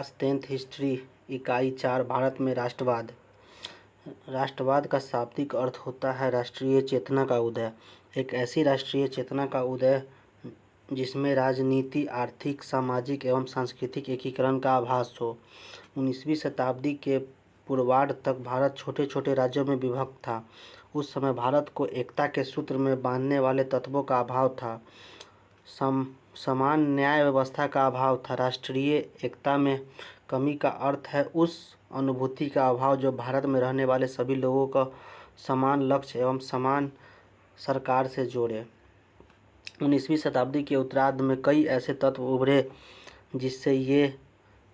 Class 10th history इकाई 4 भारत में राष्ट्रवाद। राष्ट्रवाद का शाब्दिक अर्थ होता है राष्ट्रीय चेतना का उदय। एक ऐसी राष्ट्रीय चेतना का उदय जिसमें राजनीति, आर्थिक, सामाजिक एवं सांस्कृतिक एकीकरण का आभास हो। 19वीं शताब्दी के पूर्वार्ध तक भारत छोटे छोटे राज्यों में विभक्त था। उस समय भारत को एकता के सूत्र में बांधने वाले तत्वों का अभाव था। समान न्याय व्यवस्था का अभाव था। राष्ट्रीय एकता में कमी का अर्थ है उस अनुभूति का अभाव जो भारत में रहने वाले सभी लोगों को समान लक्ष्य एवं समान सरकार से जोड़े। 19वीं शताब्दी के उत्तरार्ध में कई ऐसे तत्व उभरे जिससे ये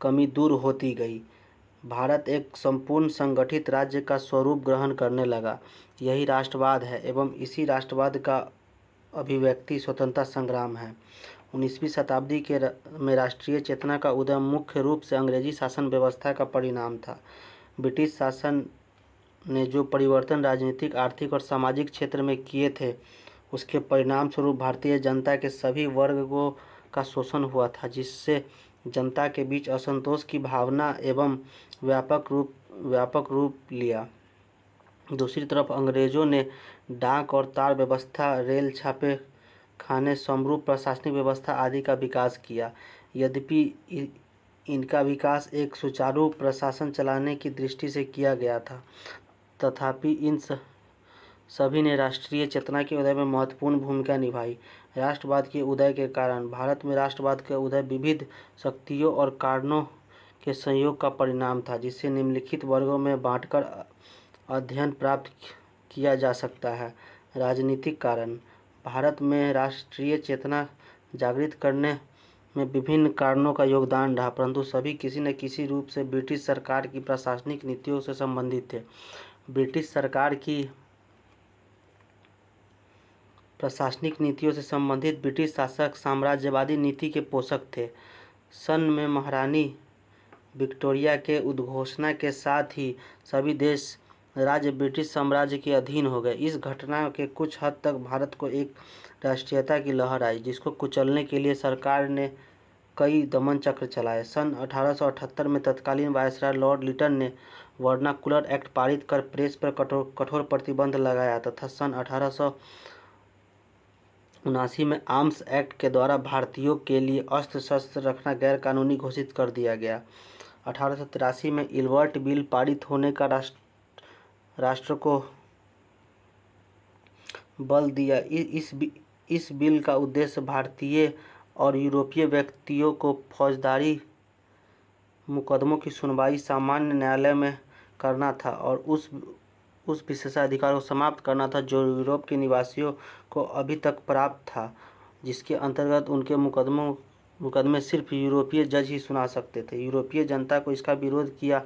कमी दूर होती गई। भारत एक संपूर्ण संगठित राज्य का स्वरूप ग्रहण करने लगा। यही राष्ट्रवाद है एवं इसी राष्ट्रवाद का अभिव्यक्ति स्वतंत्रता संग्राम है। 19वीं शताब्दी में राष्ट्रीय चेतना का उदय मुख्य रूप से अंग्रेजी शासन व्यवस्था का परिणाम था। ब्रिटिश शासन ने जो परिवर्तन राजनीतिक, आर्थिक और सामाजिक क्षेत्र में किए थे, उसके परिणाम स्वरूप भारतीय जनता के सभी वर्गों का शोषण हुआ था, जिससे जनता के बीच असंतोष की भावना एवं व्यापक रूप लिया। दूसरी तरफ अंग्रेजों ने डाक और तार व्यवस्था, रेल छापे खाने, समरूप प्रशासनिक व्यवस्था आदि का विकास किया। यद्यपि इनका विकास एक सुचारू प्रशासन चलाने की दृष्टि से किया गया था, तथापि इन सभी ने राष्ट्रीय चेतना के उदय में महत्वपूर्ण भूमिका निभाई। राष्ट्रवाद के उदय के कारण भारत में राष्ट्रवाद का उदय विविध शक्तियों और कारणों के संयोग का परिणाम था, जिसे निम्नलिखित वर्गों में बांटकर अध्ययन प्राप्त किया जा सकता है। राजनीतिक कारण। भारत में राष्ट्रीय चेतना जागृत करने में विभिन्न कारणों का योगदान रहा, परंतु सभी किसी न किसी रूप से ब्रिटिश सरकार की प्रशासनिक नीतियों से संबंधित थे। ब्रिटिश सरकार की प्रशासनिक नीतियों से संबंधित ब्रिटिश शासक साम्राज्यवादी नीति के पोषक थे। सन में महारानी विक्टोरिया के उद्घोषणा के साथ ही सभी देश राज्य ब्रिटिश साम्राज्य के अधीन हो गए। इस घटना के कुछ हद तक भारत को एक राष्ट्रीयता की लहर आई, जिसको कुचलने के लिए सरकार ने कई दमन चक्र चलाए। सन 1878 में तत्कालीन वायसराय लॉर्ड लिटन ने वर्नाकुलर एक्ट पारित कर प्रेस पर कठोर प्रतिबंध लगाया तथा सन 1879 में आर्म्स एक्ट के द्वारा भारतीयों के लिए अस्त्र शस्त्र रखना गैर कानूनी घोषित कर दिया गया। 1883 में इल्बर्ट बिल पारित होने का राष्ट्र को बल दिया। इस बिल का उद्देश्य भारतीय और यूरोपीय व्यक्तियों को फौजदारी मुकदमों की सुनवाई सामान्य न्यायालय में करना था और उस विशेषाधिकार को समाप्त करना था जो यूरोप के निवासियों को अभी तक प्राप्त था, जिसके अंतर्गत उनके मुकदमे सिर्फ यूरोपीय जज ही सुना सकते थे। यूरोपीय जनता को इसका विरोध किया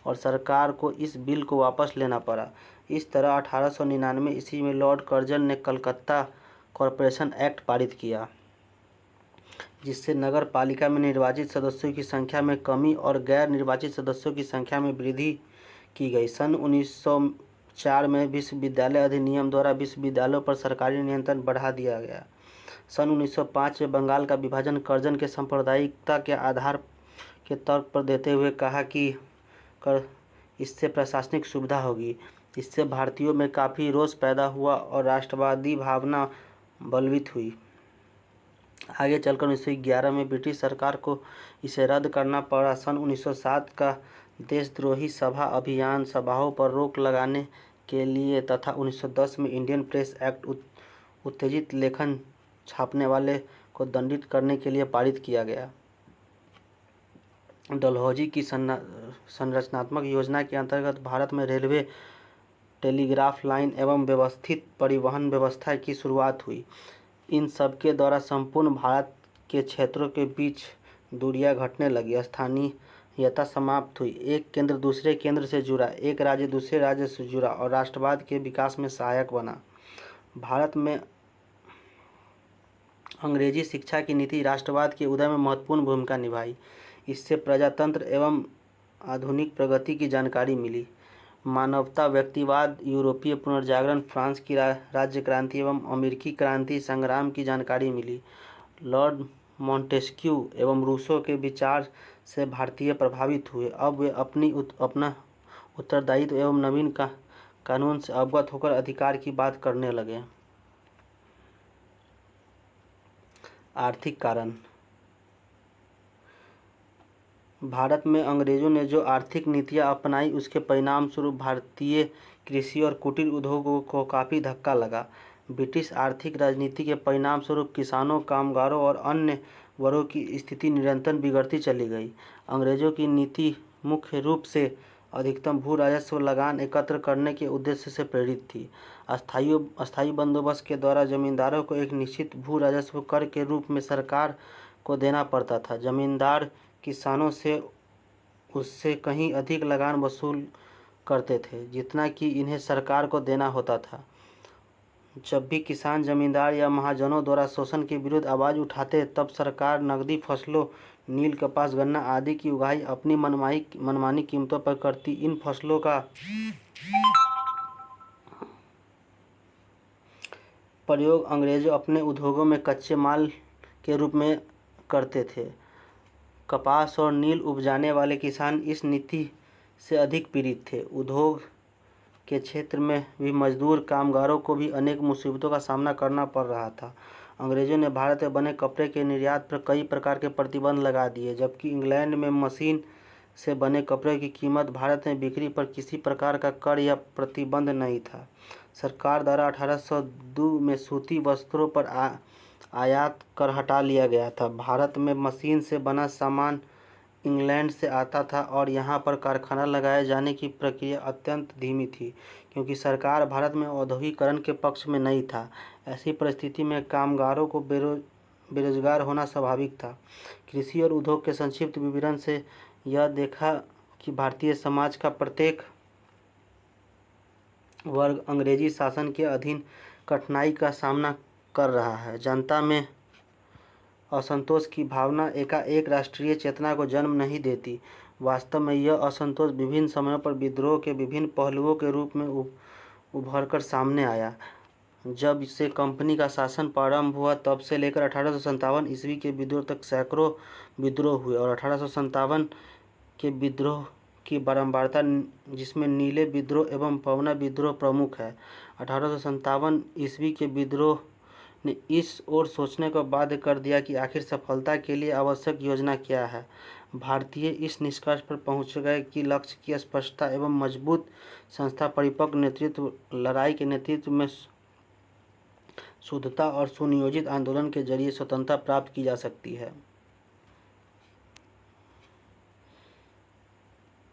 और सरकार को इस बिल को वापस लेना पड़ा। इस तरह 1899 ईस्वी में लॉर्ड कर्जन ने कलकत्ता कॉरपोरेशन एक्ट पारित किया, जिससे नगर पालिका में निर्वाचित सदस्यों की संख्या में कमी और गैर निर्वाचित सदस्यों की संख्या में वृद्धि की गई। सन 1904 में विश्वविद्यालय अधिनियम द्वारा विश्वविद्यालयों पर सरकारी नियंत्रण बढ़ा दिया गया। सन 1905 में बंगाल का विभाजन कर्जन के सांप्रदायिकता के आधार के तर्क पर देते हुए कहा कि इससे प्रशासनिक सुविधा होगी। इससे भारतीयों में काफ़ी रोष पैदा हुआ और राष्ट्रवादी भावना बलवित हुई। आगे चलकर 1911 में ब्रिटिश सरकार को इसे रद्द करना पड़ा। सन 1907 का देशद्रोही सभा अभियान, सभाओं पर रोक लगाने के लिए तथा 1910 में इंडियन प्रेस एक्ट उत्तेजित लेखन छापने वाले को दंडित करने के लिए पारित किया गया। डलहौजी की संरचनात्मक योजना के अंतर्गत भारत में रेलवे, टेलीग्राफ लाइन एवं व्यवस्थित परिवहन व्यवस्था की शुरुआत हुई। इन सब के द्वारा संपूर्ण भारत के क्षेत्रों के बीच दूरियां घटने लगी, स्थानीयता समाप्त हुई, एक केंद्र दूसरे केंद्र से जुड़ा, एक राज्य दूसरे राज्य से जुड़ा और राष्ट्रवाद के विकास में सहायक बना। भारत में अंग्रेजी शिक्षा की नीति राष्ट्रवाद के उदय में महत्वपूर्ण भूमिका निभाई। इससे प्रजातंत्र एवं आधुनिक प्रगति की जानकारी मिली। मानवता, व्यक्तिवाद, यूरोपीय पुनर्जागरण, फ्रांस की राज्य क्रांति एवं अमेरिकी क्रांति संग्राम की जानकारी मिली। लॉर्ड मॉन्टेस्क्यू एवं रूसो के विचार से भारतीय प्रभावित हुए। अब वे अपना उत्तरदायित्व एवं नवीन कानून से अवगत होकर अधिकार की बात करने लगे। आर्थिक कारण। भारत में अंग्रेजों ने जो आर्थिक नीतियां अपनाई उसके परिणाम स्वरूप भारतीय कृषि और कुटीर उद्योगों को काफ़ी धक्का लगा। ब्रिटिश आर्थिक राजनीति के परिणाम स्वरूप किसानों, कामगारों और अन्य वर्गों की स्थिति निरंतर बिगड़ती चली गई। अंग्रेजों की नीति मुख्य रूप से अधिकतम भू राजस्व लगान एकत्र करने के उद्देश्य से प्रेरित थी। अस्थायी बंदोबस्त के द्वारा जमींदारों को एक निश्चित भू राजस्व कर के रूप में सरकार को देना पड़ता था। जमींदार किसानों से उससे कहीं अधिक लगान वसूल करते थे जितना कि इन्हें सरकार को देना होता था। जब भी किसान जमींदार या महाजनों द्वारा शोषण के विरुद्ध आवाज़ उठाते तब सरकार नकदी फसलों, नील, कपास, गन्ना आदि की उगाही अपनी मनमानी कीमतों पर करती। इन फसलों का प्रयोग अंग्रेजों अपने उद्योगों में कच्चे माल के रूप में करते थे। कपास और नील उपजाने वाले किसान इस नीति से अधिक पीड़ित थे। उद्योग के क्षेत्र में भी मजदूर कामगारों को भी अनेक मुसीबतों का सामना करना पड़ रहा था। अंग्रेजों ने भारत में बने कपड़े के निर्यात पर कई प्रकार के प्रतिबंध लगा दिए, जबकि इंग्लैंड में मशीन से बने कपड़े की कीमत भारत में बिक्री पर किसी प्रकार का कर या प्रतिबंध नहीं था। सरकार द्वारा 1802 में सूती वस्त्रों पर आयात कर हटा लिया गया था। भारत में मशीन से बना सामान इंग्लैंड से आता था और यहाँ पर कारखाना लगाए जाने की प्रक्रिया अत्यंत धीमी थी, क्योंकि सरकार भारत में औद्योगिकरण के पक्ष में नहीं था। ऐसी परिस्थिति में कामगारों को बेरोजगार होना स्वाभाविक था। कृषि और उद्योग के संक्षिप्त विवरण से यह देखा कि भारतीय समाज का प्रत्येक वर्ग अंग्रेजी शासन के अधीन कठिनाई का सामना कर रहा है। जनता में असंतोष की भावना एकाएक राष्ट्रीय चेतना को जन्म नहीं देती। वास्तव में यह असंतोष विभिन्न समयों पर विद्रोह के विभिन्न पहलुओं के रूप में उभरकर सामने आया। जब से कंपनी का शासन प्रारंभ हुआ तब से लेकर 1857 ईस्वी के विद्रोह तक सैकड़ों विद्रोह हुए और 1857 के विद्रोह की बारंबारता, जिसमें नीले विद्रोह एवं पवना विद्रोह प्रमुख है। 1857 ईस्वी के विद्रोह ने इस ओर सोचने को बाध्य कर दिया कि आखिर सफलता के लिए आवश्यक योजना क्या है। भारतीय इस निष्कर्ष पर पहुंच गए कि लक्ष्य की स्पष्टता एवं मजबूत संस्था, परिपक्व नेतृत्व, लड़ाई के नेतृत्व में शुद्धता और सुनियोजित आंदोलन के जरिए स्वतंत्रता प्राप्त की जा सकती है।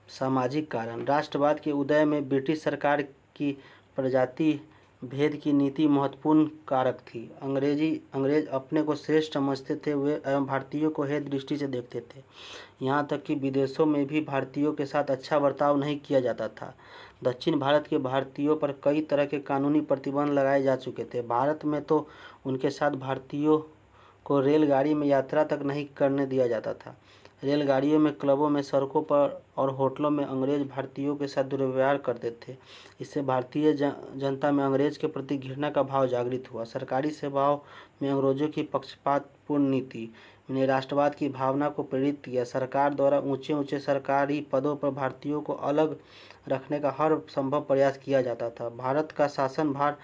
सामाजिक कारण। राष्ट्रवाद के उदय में ब्रिटिश सरकार की प्रजाति भेद की नीति महत्वपूर्ण कारक थी। अंग्रेज अपने को श्रेष्ठ समझते थे वे एवं भारतीयों को हेय दृष्टि से देखते थे। यहाँ तक कि विदेशों में भी भारतीयों के साथ अच्छा बर्ताव नहीं किया जाता था। दक्षिण भारत के भारतीयों पर कई तरह के कानूनी प्रतिबंध लगाए जा चुके थे। भारत में तो उनके साथ भारतीयों को रेलगाड़ी में यात्रा तक नहीं करने दिया जाता था। रेलगाड़ियों में, क्लबों में, सड़कों पर और होटलों में अंग्रेज भारतीयों के साथ दुर्व्यवहार करते थे। इससे भारतीय जनता में अंग्रेज के प्रति घृणा का भाव जागृत हुआ। सरकारी सेवाओं में अंग्रेजों की पक्षपातपूर्ण नीति ने राष्ट्रवाद की भावना को प्रेरित किया। सरकार द्वारा ऊंचे सरकारी पदों पर भारतीयों को अलग रखने का हर संभव प्रयास किया जाता था। भारत का शासन भार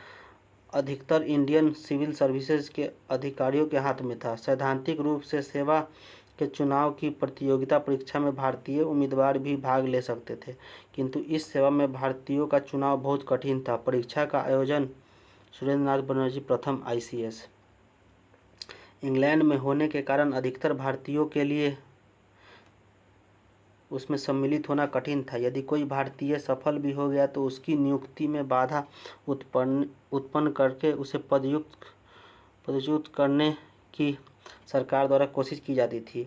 अधिकतर इंडियन सिविल सर्विसेज के अधिकारियों के हाथ में था। सैद्धांतिक रूप से सेवा के चुनाव की प्रतियोगिता परीक्षा में भारतीय उम्मीदवार भी भाग ले सकते थे, किंतु इस सेवा में भारतीयों का चुनाव बहुत कठिन था। परीक्षा का आयोजन सुरेंद्र नाथ बनर्जी प्रथम ICS इंग्लैंड में होने के कारण अधिकतर भारतीयों के लिए उसमें सम्मिलित होना कठिन था। यदि कोई भारतीय सफल भी हो गया तो उसकी नियुक्ति में बाधा उत्पन्न करके उसे पदच्युत करने की सरकार द्वारा कोशिश की जाती थी।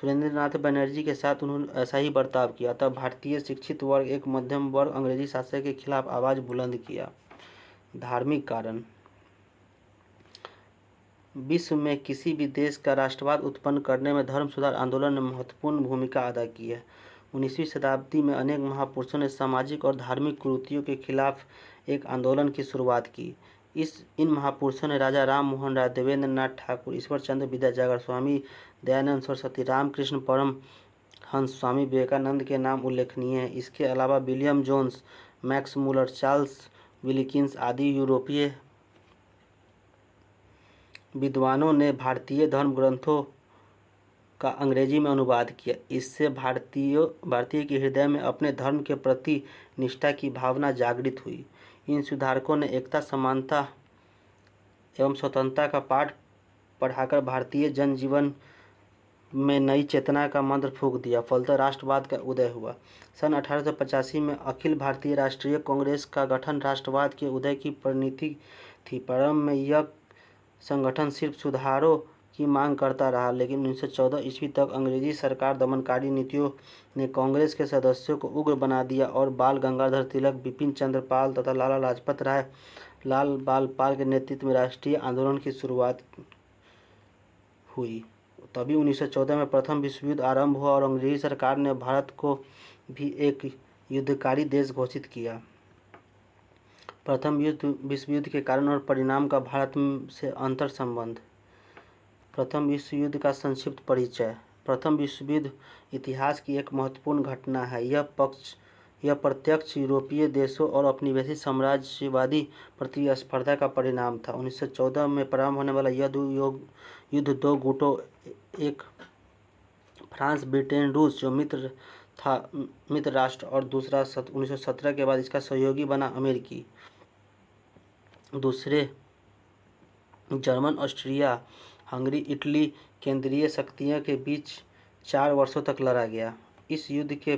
सुरेंद्र नाथ बनर्जी के साथ उन्होंने ऐसा ही बर्ताव किया। तब भारतीय शिक्षित वर्ग, एक मध्यम वर्ग, अंग्रेजी शासन के खिलाफ आवाज़ बुलंद किया। धार्मिक कारण। विश्व में किसी भी देश का राष्ट्रवाद उत्पन्न करने में धर्म सुधार आंदोलन ने महत्वपूर्ण भूमिका अदा की है। 19वीं शताब्दी में अनेक महापुरुषों ने सामाजिक और धार्मिक कुरीतियों के खिलाफ एक आंदोलन की शुरुआत की। इन महापुरुषों ने राजा राम मोहन राय, देवेंद्र नाथ ठाकुर, ईश्वर चंद्र विद्यासागर, स्वामी दयानंद सरस्वती, रामकृष्ण परम हंस, स्वामी विवेकानंद के नाम उल्लेखनीय हैं। इसके अलावा William Jones, Max Muller, Charles Wilkins आदि यूरोपीय विद्वानों ने भारतीय धर्म ग्रंथों का अंग्रेजी में अनुवाद किया। इससे भारतीय के हृदय में अपने धर्म के प्रति निष्ठा की भावना जागृत हुई। इन सुधारकों ने एकता, समानता एवं स्वतंत्रता का पाठ पढ़ाकर भारतीय जनजीवन में नई चेतना का मंत्र फूंक दिया। फलतः राष्ट्रवाद का उदय हुआ। सन 1885 में अखिल भारतीय राष्ट्रीय कांग्रेस का गठन राष्ट्रवाद के उदय की परिणति थी। प्रारंभ में यह संगठन सिर्फ सुधारों की मांग करता रहा, लेकिन 1914 ईस्वी तक अंग्रेजी सरकार दमनकारी नीतियों ने कांग्रेस के सदस्यों को उग्र बना दिया और बाल गंगाधर तिलक, बिपिन चंद्र पाल तथा लाला लाजपत राय, लाल बाल पाल के नेतृत्व में राष्ट्रीय आंदोलन की शुरुआत हुई। तभी 1914 में प्रथम विश्व युद्ध आरंभ हुआ और अंग्रेजी सरकार ने भारत को भी एक युद्धकारी देश घोषित किया। प्रथम विश्व युद्ध के कारण और परिणाम का भारत से अंतर संबंध। प्रथम विश्व युद्ध का संक्षिप्त परिचय। प्रथम विश्व युद्ध इतिहास की एक महत्वपूर्ण घटना है। यह प्रत्यक्ष यूरोपीय देशों और उपनिवेशी साम्राज्यवादी प्रतिस्पर्धा का परिणाम था। 1914 में प्रारंभ होने वाला युद्ध दो गुटों, एक फ्रांस, ब्रिटेन, रूस जो मित्र राष्ट्र, और दूसरा 1917 के बाद इसका सहयोगी बना अमेरिकी, दूसरे जर्मन, ऑस्ट्रिया, हंगरी, इटली केंद्रीय शक्तियों के बीच 4 वर्षों तक लड़ा गया। इस युद्ध के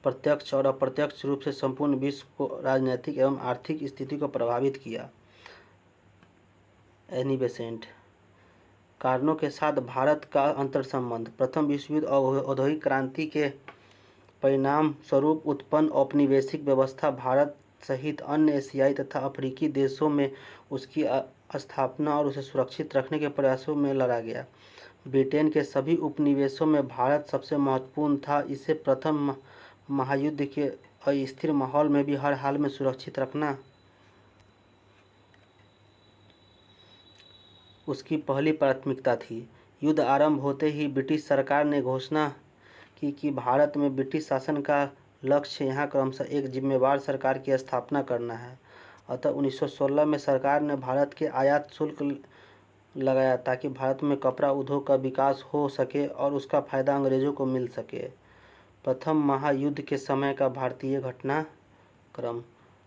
प्रत्यक्ष और अप्रत्यक्ष रूप से संपूर्ण विश्व को राजनीतिक एवं आर्थिक स्थिति को प्रभावित किया। Annie Besant. कारणों के साथ भारत का अंतर्संबंध। प्रथम विश्व युद्ध औद्योगिक क्रांति के परिणाम स्वरूप उत्पन्न औपनिवेशिक व्यवस्था भारत सहित अन्य एशियाई तथा अफ्रीकी देशों में उसकी स्थापना और उसे सुरक्षित रखने के प्रयासों में लड़ा गया। ब्रिटेन के सभी उपनिवेशों में भारत सबसे महत्वपूर्ण था। इसे प्रथम महायुद्ध के अस्थिर माहौल में भी हर हाल में सुरक्षित रखना उसकी पहली प्राथमिकता थी। युद्ध आरंभ होते ही ब्रिटिश सरकार ने घोषणा की कि भारत में ब्रिटिश शासन का लक्ष्य यहाँ क्रमशः एक जिम्मेवार सरकार की स्थापना करना है। अतः 1916 में सरकार ने भारत के आयात शुल्क लगाया ताकि भारत में कपड़ा उद्योग का विकास हो सके और उसका फायदा अंग्रेजों को मिल सके। प्रथम महायुद्ध के समय का भारतीय घटनाक्रम।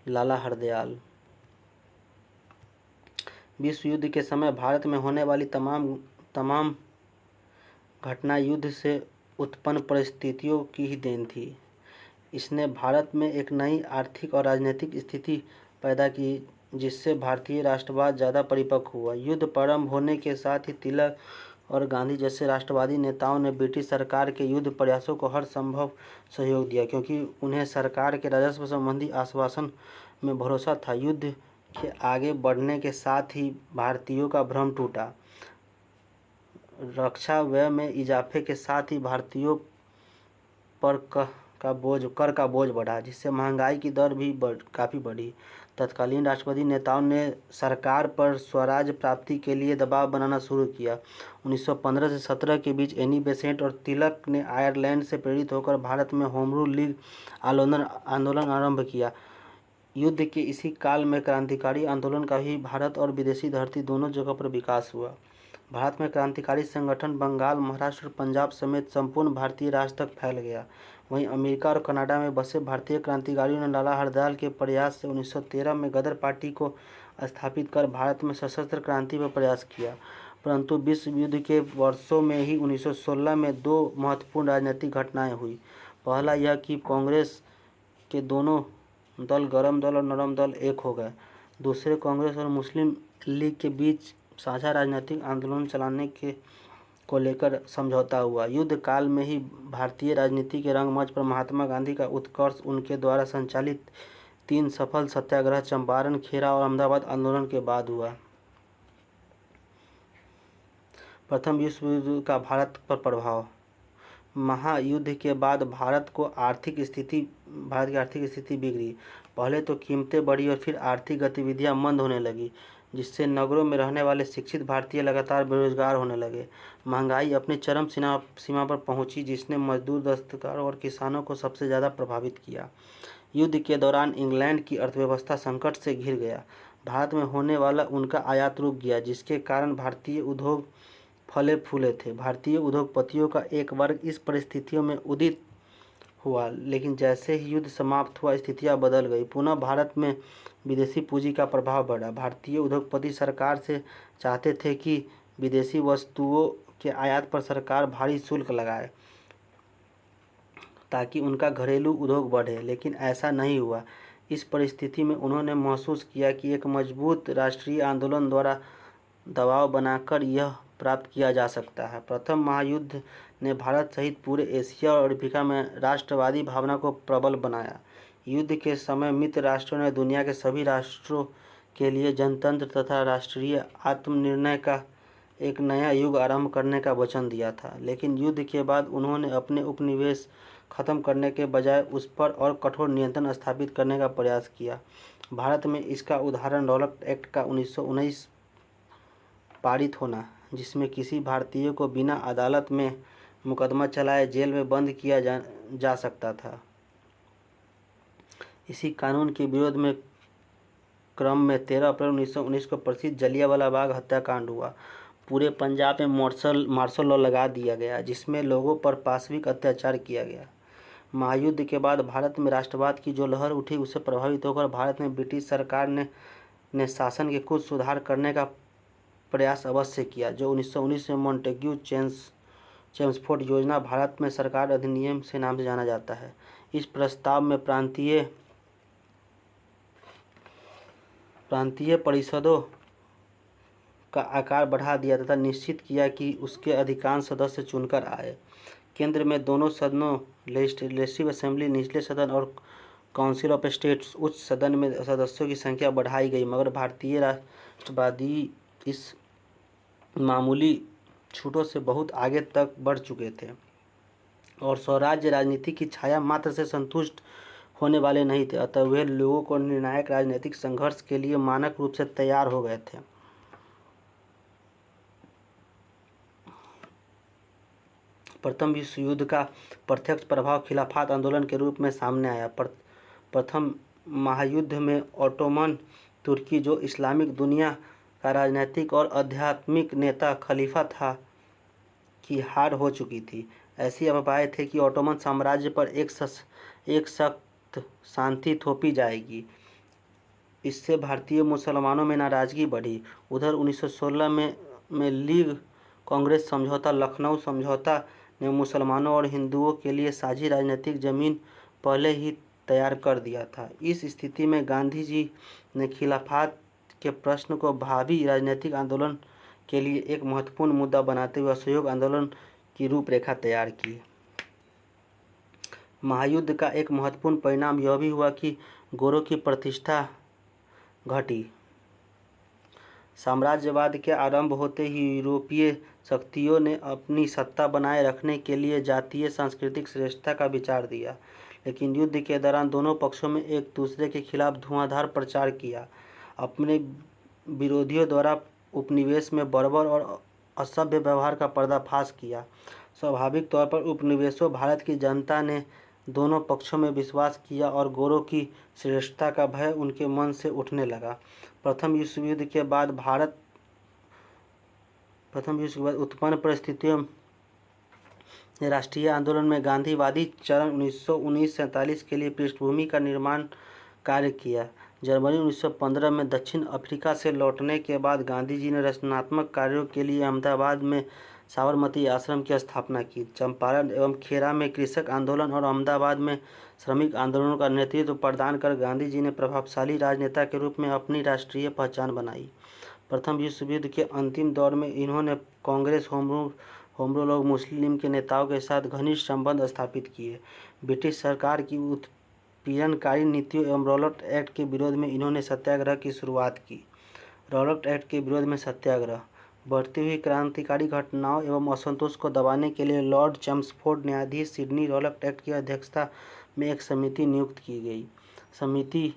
लाला हरदयाल। विश्व युद्ध के समय भारत में होने वाली तमाम घटना युद्ध से उत्पन्न परिस्थितियों की ही देन थी। इसने भारत में एक नई आर्थिक और राजनीतिक स्थिति पैदा की जिससे भारतीय राष्ट्रवाद ज़्यादा परिपक्व हुआ। युद्ध प्रारंभ होने के साथ ही तिलक और गांधी जैसे राष्ट्रवादी नेताओं ने ब्रिटिश सरकार के युद्ध प्रयासों को हर संभव सहयोग दिया, क्योंकि उन्हें सरकार के राजस्व संबंधी आश्वासन में भरोसा था। युद्ध के आगे बढ़ने के साथ ही भारतीयों का भ्रम टूटा। रक्षा व्यय में इजाफे के साथ ही भारतीयों पर कर का बोझ बढ़ा, जिससे महंगाई की दर भी काफ़ी बढ़ी। तत्कालीन राष्ट्रवादी नेताओं ने सरकार पर स्वराज प्राप्ति के लिए दबाव बनाना शुरू किया। 1915 से 17 के बीच एनी बेसेंट और तिलक ने आयरलैंड से प्रेरित होकर भारत में होम रूल लीग आंदोलन आरंभ किया। युद्ध के इसी काल में क्रांतिकारी आंदोलन का भी भारत और विदेशी धरती दोनों जगह पर विकास हुआ। भारत में क्रांतिकारी संगठन बंगाल, महाराष्ट्र और पंजाब समेत संपूर्ण भारतीय राज्य तक फैल गया। वहीं अमेरिका और कनाडा में बसे भारतीय क्रांतिकारियों ने लाला हरदयाल के प्रयास से 1913 में गदर पार्टी को स्थापित कर भारत में सशस्त्र क्रांति पर प्रयास किया। परंतु विश्व युद्ध के वर्षों में ही 1916 में 2 महत्वपूर्ण राजनीतिक घटनाएं हुई। पहला यह कि कांग्रेस के दोनों दल, गरम दल और नरम दल, एक हो गए। दूसरे, कांग्रेस और मुस्लिम लीग के बीच साझा राजनीतिक आंदोलन चलाने को लेकर समझौता हुआ। युद्ध काल में ही भारतीय राजनीति के रंगमंच पर महात्मा गांधी का उत्कर्ष उनके द्वारा संचालित 3 सफल सत्याग्रह, चंपारण, खेरा और अहमदाबाद आंदोलन के बाद हुआ। प्रथम विश्व युद्ध का भारत पर प्रभाव। महायुद्ध के बाद भारत की आर्थिक स्थिति बिगड़ी। पहले तो कीमतें बढ़ी और फिर आर्थिक गतिविधियां मंद होने लगी, जिससे नगरों में रहने वाले शिक्षित भारतीय लगातार बेरोजगार होने लगे। महंगाई अपनी चरम सीमा पर पहुंची, जिसने मजदूर, दस्तकारों और किसानों को सबसे ज़्यादा प्रभावित किया। युद्ध के दौरान इंग्लैंड की अर्थव्यवस्था संकट से घिर गया। भारत में होने वाला उनका आयात रुक गया, जिसके कारण भारतीय उद्योग फले फूले थे। भारतीय उद्योगपतियों का एक वर्ग इस परिस्थितियों में उदित हुआ, लेकिन जैसे ही युद्ध समाप्त हुआ, स्थितियां बदल गई। पुनः भारत में विदेशी पूंजी का प्रभाव बढ़ा। भारतीय उद्योगपति सरकार से चाहते थे कि विदेशी वस्तुओं के आयात पर सरकार भारी शुल्क लगाए ताकि उनका घरेलू उद्योग बढ़े, लेकिन ऐसा नहीं हुआ। इस परिस्थिति में उन्होंने महसूस किया कि एक मजबूत राष्ट्रीय आंदोलन द्वारा दबाव बनाकर यह प्राप्त किया जा सकता है। प्रथम महायुद्ध ने भारत सहित पूरे एशिया और अफ्रीका में राष्ट्रवादी भावना को प्रबल बनाया। युद्ध के समय मित्र राष्ट्रों ने दुनिया के सभी राष्ट्रों के लिए जनतंत्र तथा राष्ट्रीय आत्मनिर्णय का एक नया युग आरंभ करने का वचन दिया था, लेकिन युद्ध के बाद उन्होंने अपने उपनिवेश खत्म करने के बजाय उस पर और कठोर नियंत्रण स्थापित करने का प्रयास किया। भारत में इसका उदाहरण रॉलट एक्ट का 1919 पारित होना, जिसमें किसी भारतीय को बिना अदालत में मुकदमा चलाए जेल में बंद किया जा सकता था। इसी कानून के विरोध में क्रम में 13 अप्रैल 1919 को प्रसिद्ध जलियांवाला बाग हत्याकांड हुआ। पूरे पंजाब में मार्शल लॉ लगा दिया गया, जिसमें लोगों पर पाशविक अत्याचार किया गया। महायुद्ध के बाद भारत में राष्ट्रवाद की जो लहर उठी, उससे प्रभावित होकर भारत में ब्रिटिश सरकार ने शासन के कुछ सुधार करने का प्रयास अवश्य किया, जो 1919 में मॉन्टेग्यू चेम्सफोर्ड योजना भारत में सरकार अधिनियम से नाम से जाना जाता है। इस प्रस्ताव में प्रांतीय परिषदों का आकार बढ़ा दिया तथा निश्चित किया कि उसके अधिकांश सदस्य चुनकर आए। केंद्र में दोनों सदनों, लेजिस्लेटिव असेंबली निचले सदन और काउंसिल ऑफ स्टेट्स उच्च सदन में सदस्यों की संख्या बढ़ाई गई, मगर भारतीय राष्ट्रवादी इस मामूली छूटों से बहुत आगे तक बढ़ चुके थे और स्वराज्य राजनीति की छाया मात्र से संतुष्ट होने वाले नहीं थे। अतः वे लोगों को निर्णायक राजनीतिक संघर्ष के लिए मानक रूप से तैयार हो गए थे। प्रथम विश्व युद्ध का प्रत्यक्ष प्रभाव खिलाफत आंदोलन के रूप में सामने आया। प्रथम महायुद्ध में ओटोमन तुर्की, जो इस्लामिक दुनिया का राजनीतिक और आध्यात्मिक नेता खलीफा था, की हार हो चुकी थी। ऐसी अफवाहें थे कि ओटोमन साम्राज्य पर एक सख्त शांति थोपी जाएगी। इससे भारतीय मुसलमानों में नाराजगी बढ़ी। उधर 1916 में लीग कांग्रेस समझौता, लखनऊ समझौता ने मुसलमानों और हिंदुओं के लिए साझी राजनीतिक जमीन पहले ही तैयार कर दिया था। इस स्थिति में गांधी जी ने खिलाफत के प्रश्न को भावी राजनीतिक आंदोलन के लिए एक महत्वपूर्ण मुद्दा बनाते हुए असहयोग आंदोलन की रूपरेखा तैयार की। महायुद्ध का एक महत्वपूर्ण परिणाम यह भी हुआ कि गोरों की प्रतिष्ठा घटी। साम्राज्यवाद के आरंभ होते ही यूरोपीय शक्तियों ने अपनी सत्ता बनाए रखने के लिए जातीय सांस्कृतिक श्रेष्ठता का विचार दिया, लेकिन युद्ध के दौरान दोनों पक्षों में एक दूसरे के खिलाफ धुआंधार प्रचार किया। अपने विरोधियों द्वारा उपनिवेश में बर्बर और असभ्य व्यवहार का पर्दाफाश किया। स्वाभाविक तौर पर उपनिवेशों भारत की जनता ने दोनों पक्षों में विश्वास किया और गोरों की श्रेष्ठता का भय उनके मन से उठने लगा। प्रथम विश्व युद्ध के बाद उत्पन्न परिस्थितियों ने राष्ट्रीय आंदोलन में गांधीवादी चरण 1919-47 के लिए पृष्ठभूमि का निर्माण कार्य किया। जनवरी 1915 में दक्षिण अफ्रीका से लौटने के बाद गांधी जी ने रचनात्मक कार्यों के लिए अहमदाबाद में साबरमती आश्रम की स्थापना की। चंपारण एवं खेरा में कृषक आंदोलन और अहमदाबाद में श्रमिक आंदोलनों का नेतृत्व प्रदान कर गांधी जी ने प्रभावशाली राजनेता के रूप में अपनी राष्ट्रीय पहचान बनाई। प्रथम विश्व युद्ध के अंतिम दौर में इन्होंने कांग्रेस, होम रूल और मुस्लिम लीग के नेताओं के साथ घनिष्ठ संबंध स्थापित किए। ब्रिटिश सरकार की उत्पीड़नकारी नीतियों एवं रॉलट एक्ट के विरोध में इन्होंने सत्याग्रह की शुरुआत की। रॉलट एक्ट के विरोध में सत्याग्रह। बढ़ती हुई क्रांतिकारी घटनाओं एवं असंतोष को दबाने के लिए लॉर्ड चेम्सफोर्ड न्यायाधीश सिडनी रॉलट एक्ट की अध्यक्षता में एक समिति नियुक्त की गई। समिति